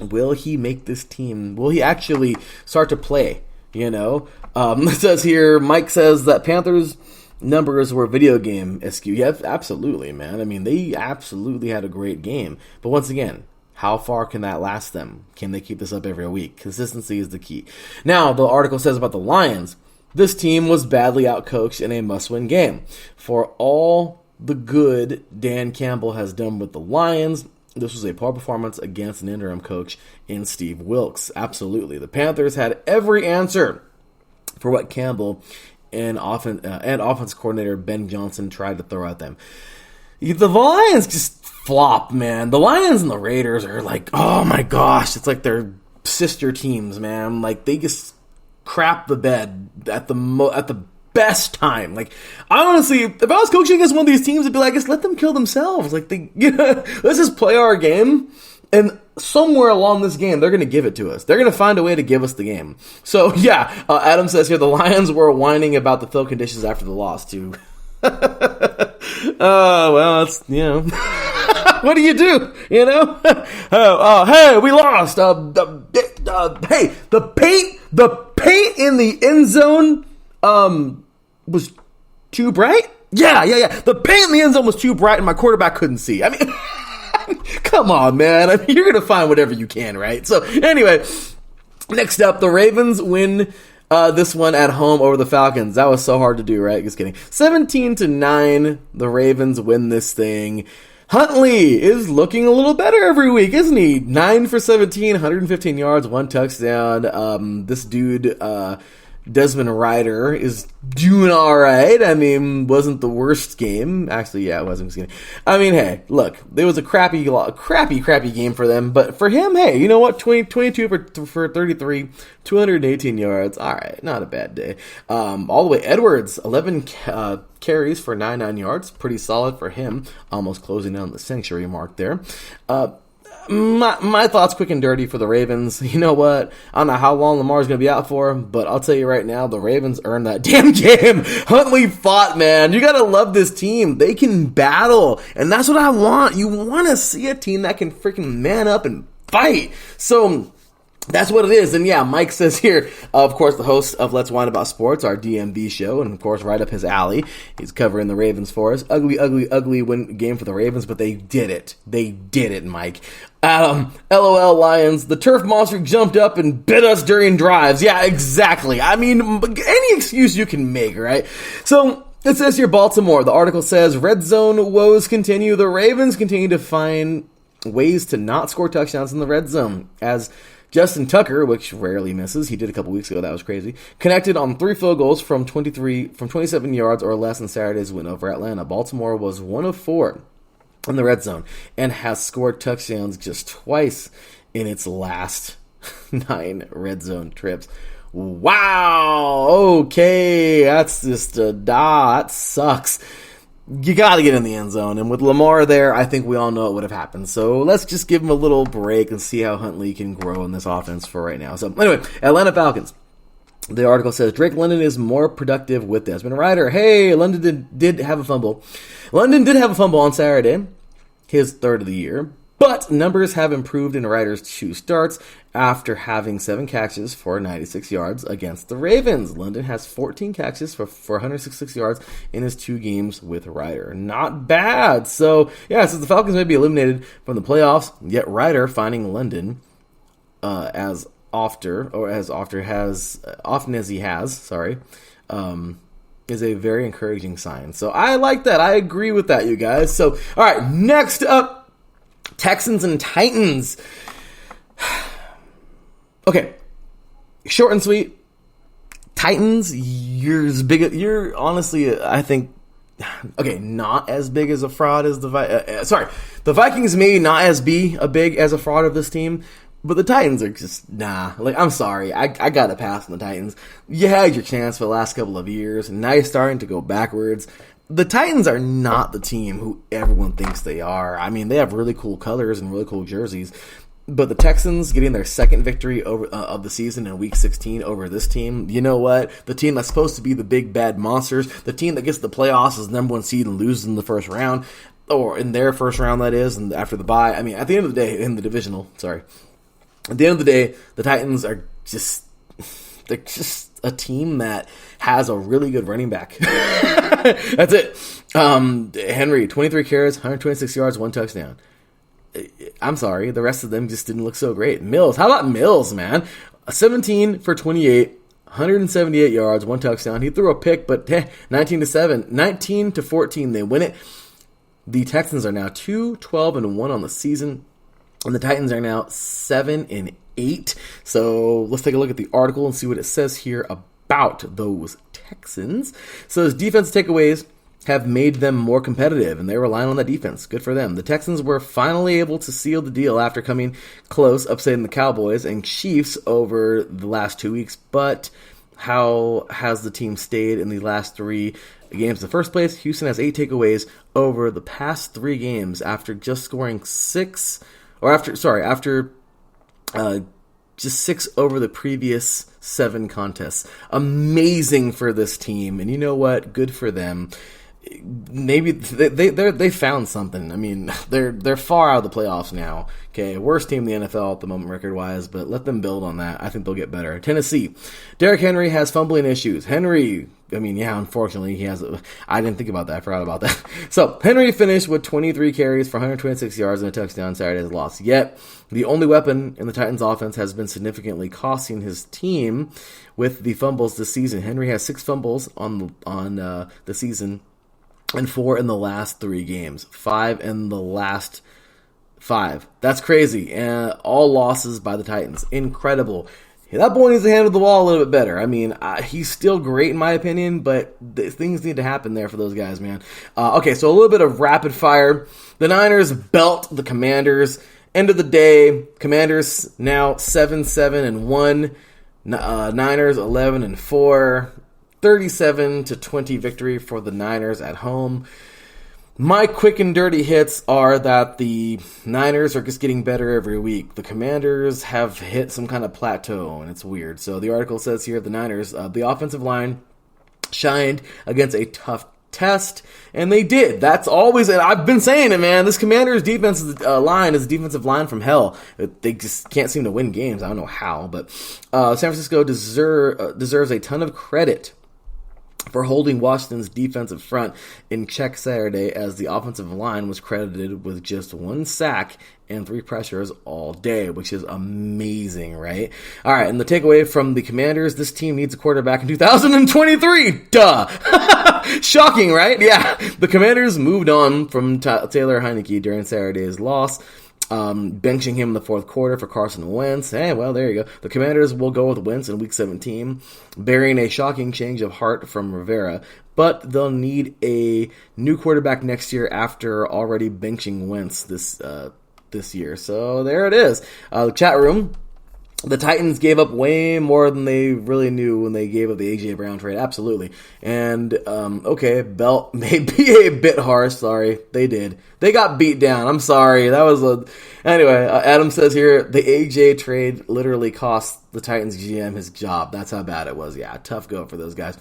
Will he make this team? Will he actually start to play? It says here, Mike says that Panthers numbers were video game askew. Yeah, absolutely, man. They absolutely had a great game. But once again, how far can that last them? Can they keep this up every week? Consistency is the key. Now, the article says about the Lions, this team was badly outcoached in a must-win game. For all the good Dan Campbell has done with the Lions, this was a poor performance against an interim coach in Steve Wilks. Absolutely. The Panthers had every answer for what Campbell and offense coordinator Ben Johnson tried to throw at them. The Lions just flop, man. The Lions and the Raiders are like, oh my gosh, it's like they're sister teams, man. Like, they just crap the bed at the best time. Like, I honestly, if I was coaching against one of these teams, I'd be like, just let them kill themselves. Like, let's just play our game. And somewhere along this game, they're going to give it to us. They're going to find a way to give us the game. So, yeah, Adam says here, the Lions were whining about the field conditions after the loss, too. Well, it's, what do you do, hey, we lost. Hey, the paint in the end zone was too bright? Yeah. The paint in the end zone was too bright and my quarterback couldn't see. Come on, man. You're going to find whatever you can, right? So, anyway, next up, the Ravens win this one at home over the Falcons. That was so hard to do, right? Just kidding. 17-9, the Ravens win this thing. Huntley is looking a little better every week, isn't he? 9 for 17, 115 yards, 1 touchdown. This dude, Desmond Ridder, is doing all right. Wasn't the worst game. Actually, yeah, it wasn't. Hey, look, it was a crappy game for them. But for him, hey, you know what? 22 for 33, 218 yards. All right, not a bad day. All the way, Edwards, 11 carries for 99 yards. Pretty solid for him. Almost closing down the century mark there. My thoughts, quick and dirty for the Ravens. You know what? I don't know how long Lamar's going to be out for, but I'll tell you right now, the Ravens earned that damn game. Huntley fought, man. You got to love this team. They can battle, and that's what I want. You want to see a team that can freaking man up and fight. So that's what it is. And yeah, Mike says here, of course, the host of Let's Whine About Sports, our DMV show, and of course, right up his alley. He's covering the Ravens for us. Ugly game for the Ravens, but they did it. They did it, Mike. LOL Lions, the turf monster jumped up and bit us during drives. Yeah, exactly. I mean, any excuse you can make, right? So, it says here, Baltimore. The article says, red zone woes continue. The Ravens continue to find ways to not score touchdowns in the red zone, as Justin Tucker, which rarely misses, he did a couple weeks ago, that was crazy, connected on 3 field goals from 27 yards or less in Saturday's win over Atlanta. Baltimore was 1 of 4 in the red zone and has scored touchdowns just twice in its last 9 red zone trips. Wow! Okay, that's just that sucks. You got to get in the end zone. And with Lamar there, I think we all know it would have happened. So let's just give him a little break and see how Huntley can grow in this offense for right now. So anyway, Atlanta Falcons. The article says, Drake London is more productive with Desmond Ridder. Hey, London did have a fumble. London did have a fumble on Saturday, his 3rd of the year. But numbers have improved in Ryder's 2 starts after having 7 catches for 96 yards against the Ravens. London has 14 catches for 166 yards in his 2 games with Ryder. Not bad. So, yeah, since the Falcons may be eliminated from the playoffs, yet Ryder finding London as often as he has, is a very encouraging sign. So I like that. I agree with that, you guys. So, all right, next up, Texans and Titans. Okay, short and sweet. Titans, you're honestly, I think, okay, not as big as a fraud as the Vikings may not as big as a fraud of this team, but the Titans are just, nah. Like, I'm sorry, I gotta pass on the Titans. You had your chance for the last couple of years, and now you're starting to go backwards. The Titans are not the team who everyone thinks they are. I mean, they have really cool colors and really cool jerseys. But the Texans getting their second victory of the season in Week 16 over this team, you know what? The team that's supposed to be the big bad monsters, the team that gets the playoffs as number 1 seed and loses in the first round, or in their first round, that is, and after the bye. I mean, at the end of the day, in the divisional, at the end of the day, the Titans are they're just a team that has a really good running back. That's it. Henry, 23 carries, 126 yards, 1 touchdown. I'm sorry, the rest of them just didn't look so great. Mills, how about Mills, man? 17 for 28, 178 yards, 1 touchdown. He threw a pick, but 19 to 14, they win it. The Texans are now 2-12-1 on the season, and the Titans are now 7-8. So let's take a look at the article and see what it says here about those Texans. So those defense takeaways have made them more competitive, and they're relying on that defense. Good for them. The Texans were finally able to seal the deal after coming close, upsetting the Cowboys and Chiefs over the last 2 weeks. But how has the team stayed in the last 3 games? In the first place, Houston has 8 takeaways over the past 3 games after just scoring just 6 over the previous 7 contests. Amazing for this team, and you know what? Good for them. Maybe they found something. I mean, they're far out of the playoffs now. Okay, worst team in the NFL at the moment record-wise, but let them build on that. I think they'll get better. Tennessee, Derrick Henry has fumbling issues. Henry, I mean, yeah, unfortunately, he has. I didn't think about that. I forgot about that. So Henry finished with 23 carries for 126 yards and a touchdown. Saturday's loss. Yet the only weapon in the Titans' offense has been significantly costing his team with the fumbles this season. Henry has 6 fumbles on the season, and 4 in the last 3 games. 5 in the last 5. That's crazy. And all losses by the Titans. Incredible. That boy needs to handle the ball a little bit better. I mean, he's still great in my opinion, but things need to happen there for those guys, man. Okay, so a little bit of rapid fire. The Niners belt the Commanders. End of the day, Commanders now 7-1. Niners 11-4. 37-20 victory for the Niners at home. My quick and dirty hits are that the Niners are just getting better every week. The Commanders have hit some kind of plateau, and it's weird. So the article says here, the Niners, the offensive line shined against a tough test, and they did. That's always it. I've been saying it, man. This Commanders defensive line is a defensive line from hell. They just can't seem to win games. I don't know how, but San Francisco deserves a ton of credit for holding Washington's defensive front in check Saturday, as the offensive line was credited with just 1 sack and 3 pressures all day, which is amazing, right? All right, and the takeaway from the Commanders, this team needs a quarterback in 2023. Duh! Shocking, right? Yeah. The Commanders moved on from Taylor Heineke during Saturday's loss, benching him in the fourth quarter for Carson Wentz. Hey, well, there you go. The Commanders will go with Wentz in Week 17, bearing a shocking change of heart from Rivera, but they'll need a new quarterback next year after already benching Wentz this year. So there it is. The chat room. The Titans gave up way more than they really knew when they gave up the A.J. Brown trade. Absolutely. And, okay, Belt may be a bit harsh. Sorry. They did. They got beat down. I'm sorry. Anyway, Adam says here, the A.J. trade literally cost the Titans GM his job. That's how bad it was. Yeah, tough go for those guys.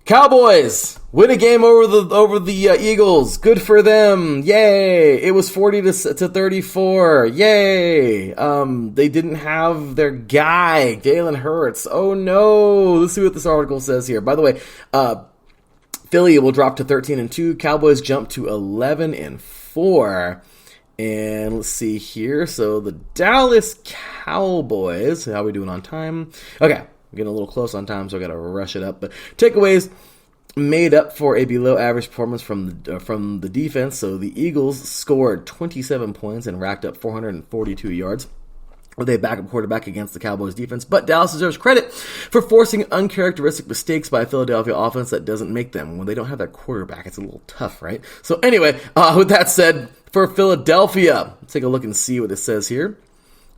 Cowboys win a game over the Eagles. Good for them. Yay. It was 40 to 34. Yay. They didn't have their guy, Jalen Hurts. Oh no. Let's see what this article says here. By the way, Philly will drop to 13-2. Cowboys jump to 11-4. And let's see here. So the Dallas Cowboys, how are we doing on time? Okay. I'm getting a little close on time, so I got to rush it up. But takeaways made up for a below-average performance from the defense. So the Eagles scored 27 points and racked up 442 yards with a backup quarterback against the Cowboys defense. But Dallas deserves credit for forcing uncharacteristic mistakes by a Philadelphia offense that doesn't make them. When they don't have that quarterback, it's a little tough, right? So anyway, with that said, for Philadelphia, let's take a look and see what it says here.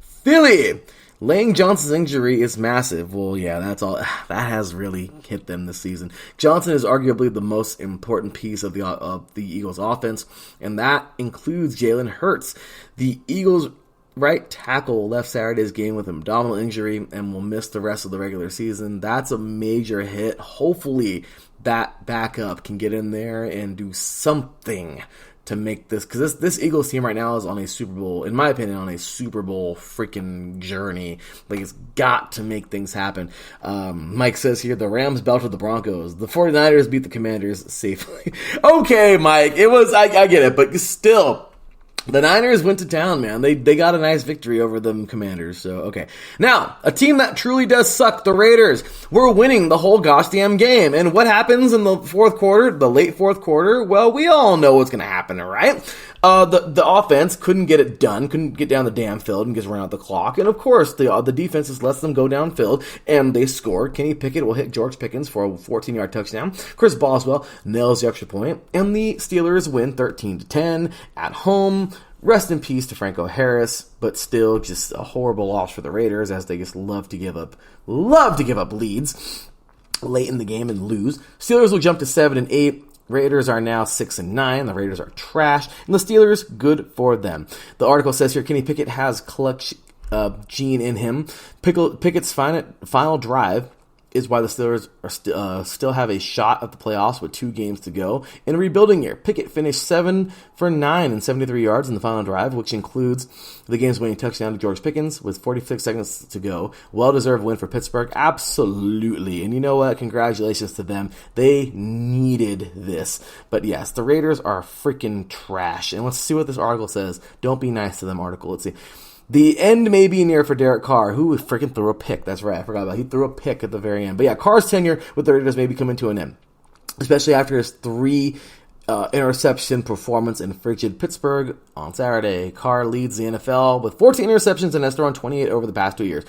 Philly. Lane Johnson's injury is massive. Well, yeah, that's all. That has really hit them this season. Johnson is arguably the most important piece of the Eagles' offense, and that includes Jalen Hurts. The Eagles' right tackle left Saturday's game with an abdominal injury and will miss the rest of the regular season. That's a major hit. Hopefully, that backup can get in there and do something to make this, because this Eagles team right now is on a Super Bowl, in my opinion, on a Super Bowl freaking journey. Like, it's got to make things happen. Mike says here, the Rams belted the Broncos. The 49ers beat the Commanders safely. Okay, Mike, I get it, but still, the Niners went to town, man. They got a nice victory over the Commanders, so okay. Now, a team that truly does suck, the Raiders, were winning the whole gosh damn game. And what happens in the fourth quarter, the late fourth quarter? Well, we all know what's going to happen, right? The offense couldn't get it done, couldn't get down the damn field and just run out the clock. And of course, the defense just lets them go downfield, and they scored. Kenny Pickett will hit George Pickens for a 14-yard touchdown. Chris Boswell nails the extra point, and the Steelers win 13-10 at home. Rest in peace to Franco Harris, but still just a horrible loss for the Raiders, as they just love to give up leads late in the game and lose. Steelers will jump to 7-8. Raiders are now 6-9. The Raiders are trash, and the Steelers, good for them. The article says here, Kenny Pickett has clutch gene in him. Pickett's final drive is why the Steelers are still have a shot at the playoffs with 2 games to go in a rebuilding year. Pickett finished 7 for 9 and 73 yards in the final drive, which includes the game's winning touchdown to George Pickens with 46 seconds to go. Well-deserved win for Pittsburgh. Absolutely. And you know what? Congratulations to them. They needed this. But yes, the Raiders are freaking trash. And let's see what this article says. Don't be nice to them article. Let's see. The end may be near for Derek Carr, who freaking threw a pick. That's right, I forgot about it. He threw a pick at the very end. But yeah, Carr's tenure with the Raiders may be coming to an end, especially after his 3 interception performance in frigid Pittsburgh on Saturday. Carr leads the NFL with 14 interceptions and has thrown 28 over the past 2 years.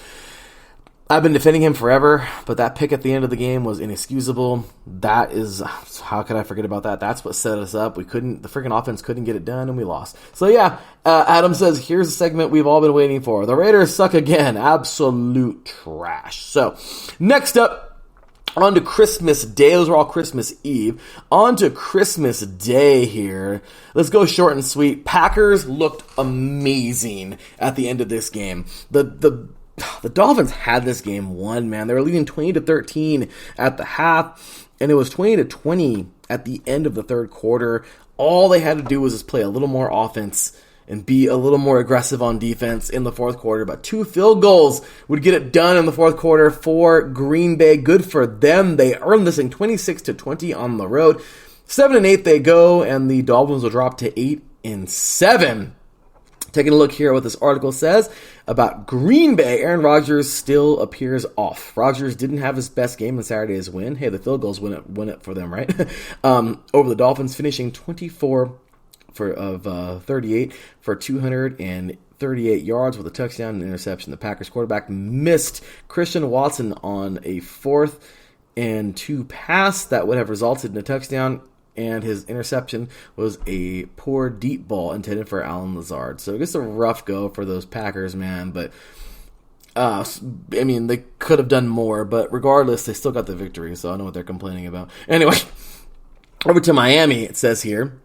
I've been defending him forever, but that pick at the end of the game was inexcusable. That is, how could I forget about that? That's what set us up. The freaking offense couldn't get it done, and we lost. So yeah, Adam says, here's a segment we've all been waiting for. The Raiders suck again. Absolute trash. So, next up, On to Christmas Day. Those are all Christmas Eve. On to Christmas Day here. Let's go short and sweet. Packers looked amazing at the end of this game. The Dolphins had this game won, man. They were leading 20-13 at the half, and it was 20-20 at the end of the third quarter. All they had to do was just play a little more offense and be a little more aggressive on defense in the fourth quarter. But 2 field goals would get it done in the fourth quarter for Green Bay. Good for them. They earned this in 26-20 on the road. 7-8 they go, and the Dolphins will drop to 8-7. Taking a look here at what this article says about Green Bay. Aaron Rodgers still appears off. Rodgers didn't have his best game in Saturday's win. Hey, the field goals win it for them, right? Over the Dolphins, finishing 24 of 38 for 238 yards with a touchdown and interception. The Packers quarterback missed Christian Watson on a 4th and 2 pass that would have resulted in a touchdown, and his interception was a poor deep ball intended for Allen Lazard. So I guess a rough go for those Packers, man, but I mean, they could have done more, but regardless, they still got the victory, so I don't know what they're complaining about. Anyway, over to Miami, it says here.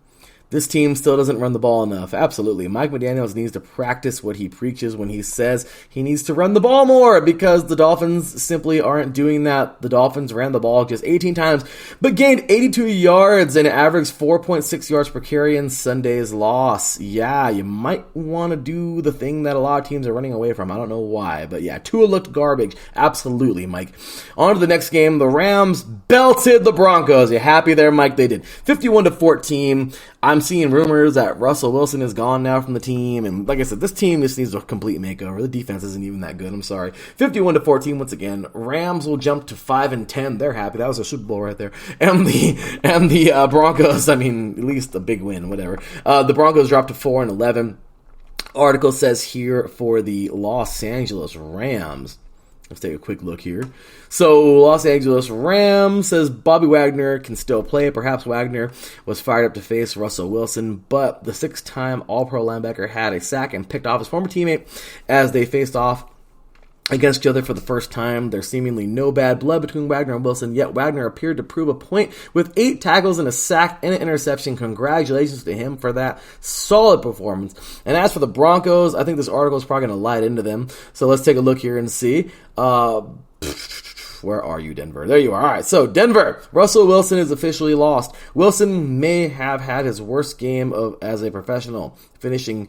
This team still doesn't run the ball enough. Absolutely. Mike McDaniels needs to practice what he preaches when he says he needs to run the ball more, because the Dolphins simply aren't doing that. The Dolphins ran the ball just 18 times, but gained 82 yards and averaged 4.6 yards per carry in Sunday's loss. Yeah, you might want to do the thing that a lot of teams are running away from. I don't know why, but yeah, Tua looked garbage. Absolutely, Mike. On to the next game. The Rams belted the Broncos. You happy there, Mike? They did. 51-14. I'm seeing rumors that Russell Wilson is gone now from the team, and like I said, this team just needs a complete makeover. The defense isn't even that good. I'm sorry. 51-14 once again. Rams will jump to 5-10. They're happy. That was a Super Bowl right there. And the Broncos, I mean, at least a big win, whatever. The Broncos dropped to 4-11. Article says here for the Los Angeles Rams. Let's take a quick look here. So, Los Angeles Rams says Bobby Wagner can still play. Perhaps Wagner was fired up to face Russell Wilson, but the 6-time All-Pro linebacker had a sack and picked off his former teammate as they faced off against each other for the first time. There's seemingly no bad blood between Wagner and Wilson, yet Wagner appeared to prove a point with 8 tackles and a sack and an interception. Congratulations to him for that solid performance. And as for the Broncos, I think this article is probably going to light into them. So let's take a look here and see. Where are you, Denver? There you are. All right, so Denver. Russell Wilson is officially lost. Wilson may have had his worst game as a professional, finishing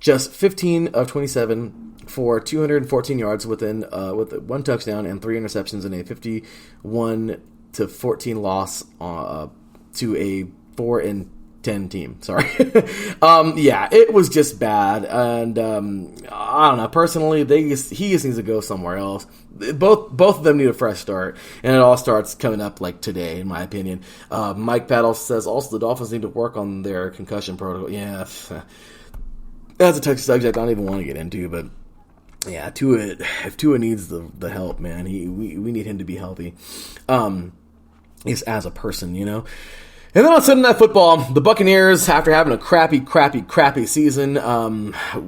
just 15 of 27 for 214 yards with 1 touchdown and 3 interceptions in a 51-14 loss to a 4-10 team. Sorry. Yeah, it was just bad, and I don't know. Personally, he just needs to go somewhere else. Both of them need a fresh start, and it all starts coming up like today, in my opinion. Mike Paddle says also the Dolphins need to work on their concussion protocol. Yeah. That's a touchy subject I don't even want to get into, but yeah, if Tua needs the help, man, we need him to be healthy, just as a person, you know. And then on Sunday Night Football, the Buccaneers, after having a crappy season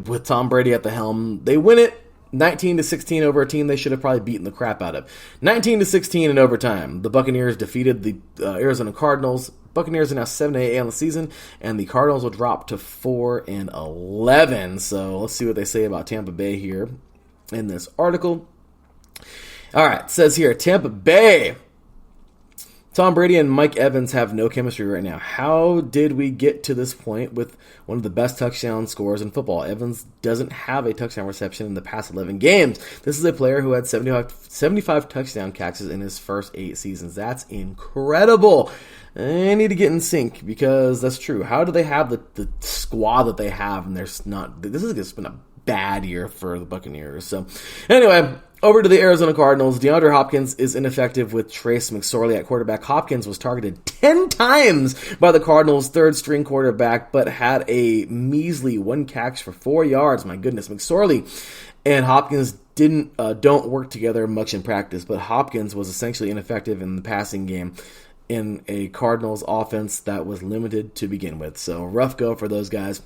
with Tom Brady at the helm, they win it 19-16 over a team they should have probably beaten the crap out of. 19-16 in overtime. The Buccaneers defeated the Arizona Cardinals. Buccaneers are now 7-8 on the season, and the Cardinals will drop to 4-11. So let's see what they say about Tampa Bay here in this article. All right, it says here, Tampa Bay. Tom Brady and Mike Evans have no chemistry right now. How did we get to this point with one of the best touchdown scorers in football? Evans doesn't have a touchdown reception in the past 11 games. This is a player who had 75 touchdown catches in his first 8 seasons. That's incredible. They need to get in sync, because that's true. How do they have the squad that they have, and there's not? This has just been a bad year for the Buccaneers. So anyway, over to the Arizona Cardinals. DeAndre Hopkins is ineffective with Trace McSorley at quarterback. Hopkins was targeted 10 times by the Cardinals' third-string quarterback, but had a measly 1 catch for 4 yards. My goodness, McSorley and Hopkins don't work together much in practice, but Hopkins was essentially ineffective in the passing game in a Cardinals offense that was limited to begin with. So rough go for those guys.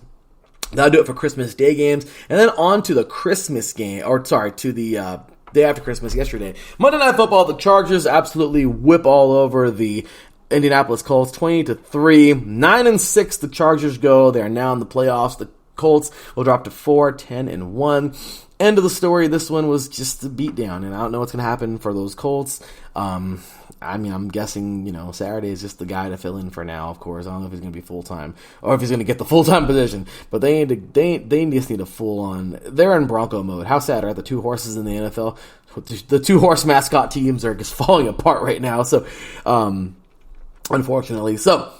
That'll do it for Christmas Day games. And then on to the Christmas game, to the day after Christmas, yesterday. Monday Night Football, the Chargers absolutely whip all over the Indianapolis Colts, 20-3. 9-6, the Chargers go. They are now in the playoffs. The Colts will drop to 4-10-1. End of the story. This one was just a beatdown, and I don't know what's going to happen for those Colts. I'm guessing, Saturday is just the guy to fill in for now, of course. I don't know if he's going to be full-time or if he's going to get the full-time position, but they just need a full-on. They're in Bronco mode. How sad are the two horses in the NFL? The two horse mascot teams are just falling apart right now, so, unfortunately. So,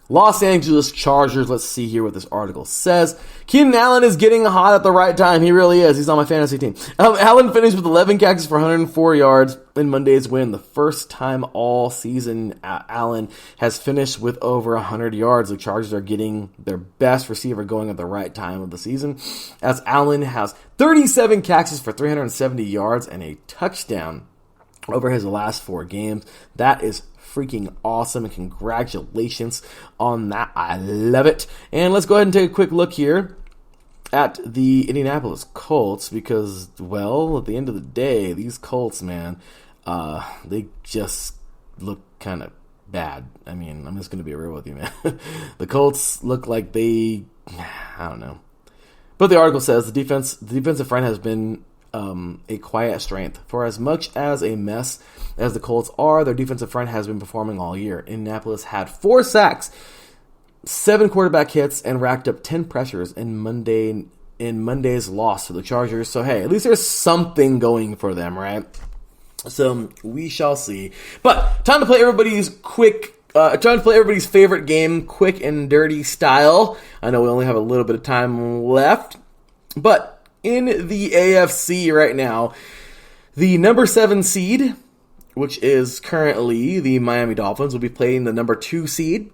Los Angeles Chargers, let's see here what this article says. Keenan Allen is getting hot at the right time. He really is. He's on my fantasy team. Allen finished with 11 catches for 104 yards in Monday's win. The first time all season Allen has finished with over 100 yards. The Chargers are getting their best receiver going at the right time of the season, as Allen has 37 catches for 370 yards and a touchdown over his last 4 games. That is freaking awesome, and congratulations on that. I love it. And let's go ahead and take a quick look here at the Indianapolis Colts, because, well, at the end of the day, these Colts, man, they just look kind of bad. I mean, I'm just going to be real with you, man. The Colts look like I don't know. But the article says the defensive front has been a quiet strength. For as much as a mess as the Colts are, their defensive front has been performing all year. Indianapolis had 4 sacks, 7 quarterback hits, and racked up 10 pressures in Monday's loss to the Chargers. So hey, at least there's something going for them, right? So we shall see. But time to play everybody's favorite game, quick and dirty style. I know we only have a little bit of time left, but in the AFC right now, the number 7 seed, which is currently the Miami Dolphins, will be playing the number 2 seed.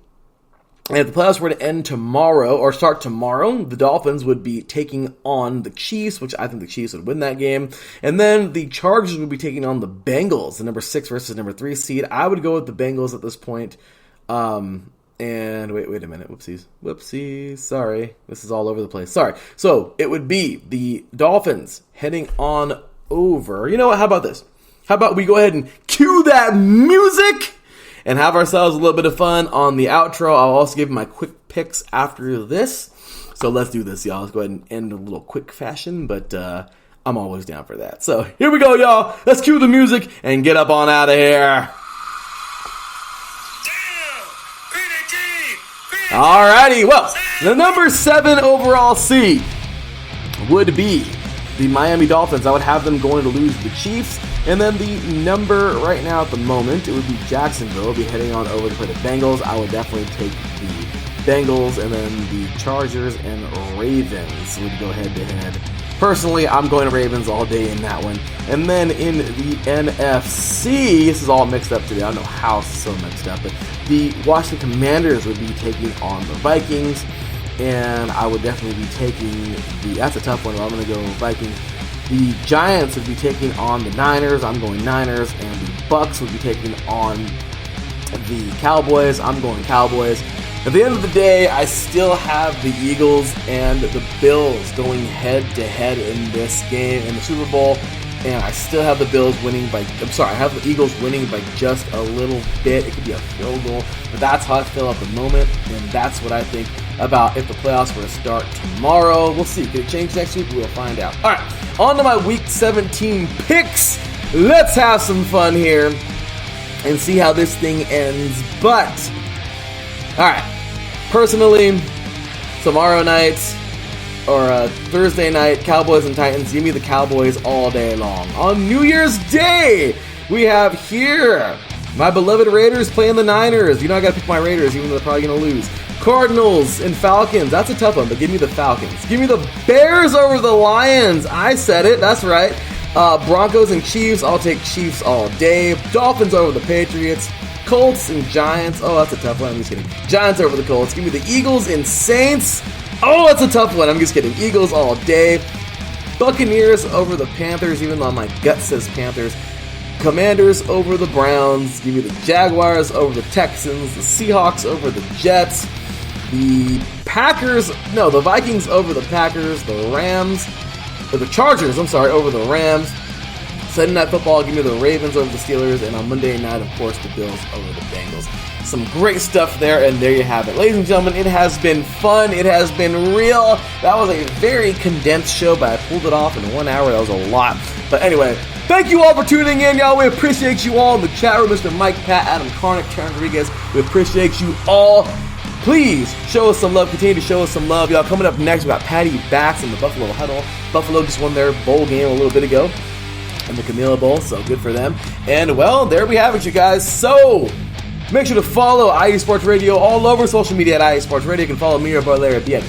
And if the playoffs were to end tomorrow, or start tomorrow, the Dolphins would be taking on the Chiefs, which I think the Chiefs would win that game. And then the Chargers would be taking on the Bengals, the number 6 versus number 3 seed. I would go with the Bengals at this point. And wait a minute. Whoopsies. Sorry. This is all over the place. Sorry. So it would be the Dolphins heading on over. You know what? How about this? How about we go ahead and cue that music and have ourselves a little bit of fun on the outro. I'll also give my quick picks after this. So let's do this, y'all. Let's go ahead and end a little quick fashion, but I'm always down for that. So here we go, y'all. Let's cue the music and get up on out of here. Alrighty, well, the number 7 overall seed would be the Miami Dolphins. I would have them going to lose to the Chiefs. And then the number right now at the moment, it would be Jacksonville. We'll be heading on over to play the Bengals. I would definitely take the Bengals, and then the Chargers and Ravens would go head to head. Personally, I'm going to Ravens all day in that one. And then in the NFC, this is all mixed up today. I don't know how it's so mixed up, but the Washington Commanders would be taking on the Vikings. And I would definitely be taking that's a tough one. I'm going to go Vikings. The Giants would be taking on the Niners. I'm going Niners. And the Bucks would be taking on the Cowboys. I'm going Cowboys. At the end of the day, I still have the Eagles and the Bills going head-to-head in this game, in the Super Bowl, and I still have the Bills winning I have the Eagles winning by just a little bit. It could be a field goal, but that's how I feel at the moment, and that's what I think about if the playoffs were to start tomorrow. We'll see. Could it change next week? We'll find out. All right, on to my Week 17 picks. Let's have some fun here and see how this thing ends, but all right, personally, tomorrow night or Thursday night, Cowboys and Titans, give me the Cowboys all day long. On New Year's Day, we have here my beloved Raiders playing the Niners. You know I got to pick my Raiders, even though they're probably going to lose. Cardinals and Falcons, that's a tough one, but give me the Falcons. Give me the Bears over the Lions. I said it, that's right. Broncos and Chiefs, I'll take Chiefs all day. Dolphins over the Patriots. Colts and Giants. Oh, that's a tough one. I'm just kidding. Giants over the Colts. Give me the Eagles and Saints. Oh, that's a tough one. I'm just kidding. Eagles all day. Buccaneers over the Panthers, even though my gut says Panthers. Commanders over the Browns. Give me the Jaguars over the Texans. The Seahawks over the Jets. The Vikings over the Packers. The Chargers over the Rams. Sunday Night Football, give me the Ravens over the Steelers, and on Monday night, of course, the Bills over the Bengals. Some great stuff there, and there you have it. Ladies and gentlemen, it has been fun. It has been real. That was a very condensed show, but I pulled it off in 1 hour. That was a lot. But anyway, thank you all for tuning in, y'all. We appreciate you all in the chat room. Mr. Mike, Pat, Adam, Karnick, Karen Rodriguez. We appreciate you all. Please show us some love. Continue to show us some love, y'all. Coming up next, we got Patty Bax in the Buffalo Huddle. Buffalo just won their bowl game a little bit ago in the Camilla Bowl, so good for them. And, well, there we have it, you guys. So, make sure to follow IE Sports Radio all over social media at IE Sports Radio. You can follow me or Barlaire at the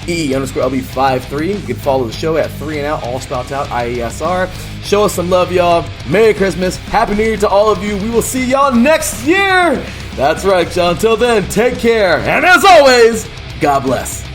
THE_LB53. You can follow the show at 3 and Out, all spelled out, IESR. Show us some love, y'all. Merry Christmas. Happy New Year to all of you. We will see y'all next year. That's right, y'all. Until then, take care. And as always, God bless.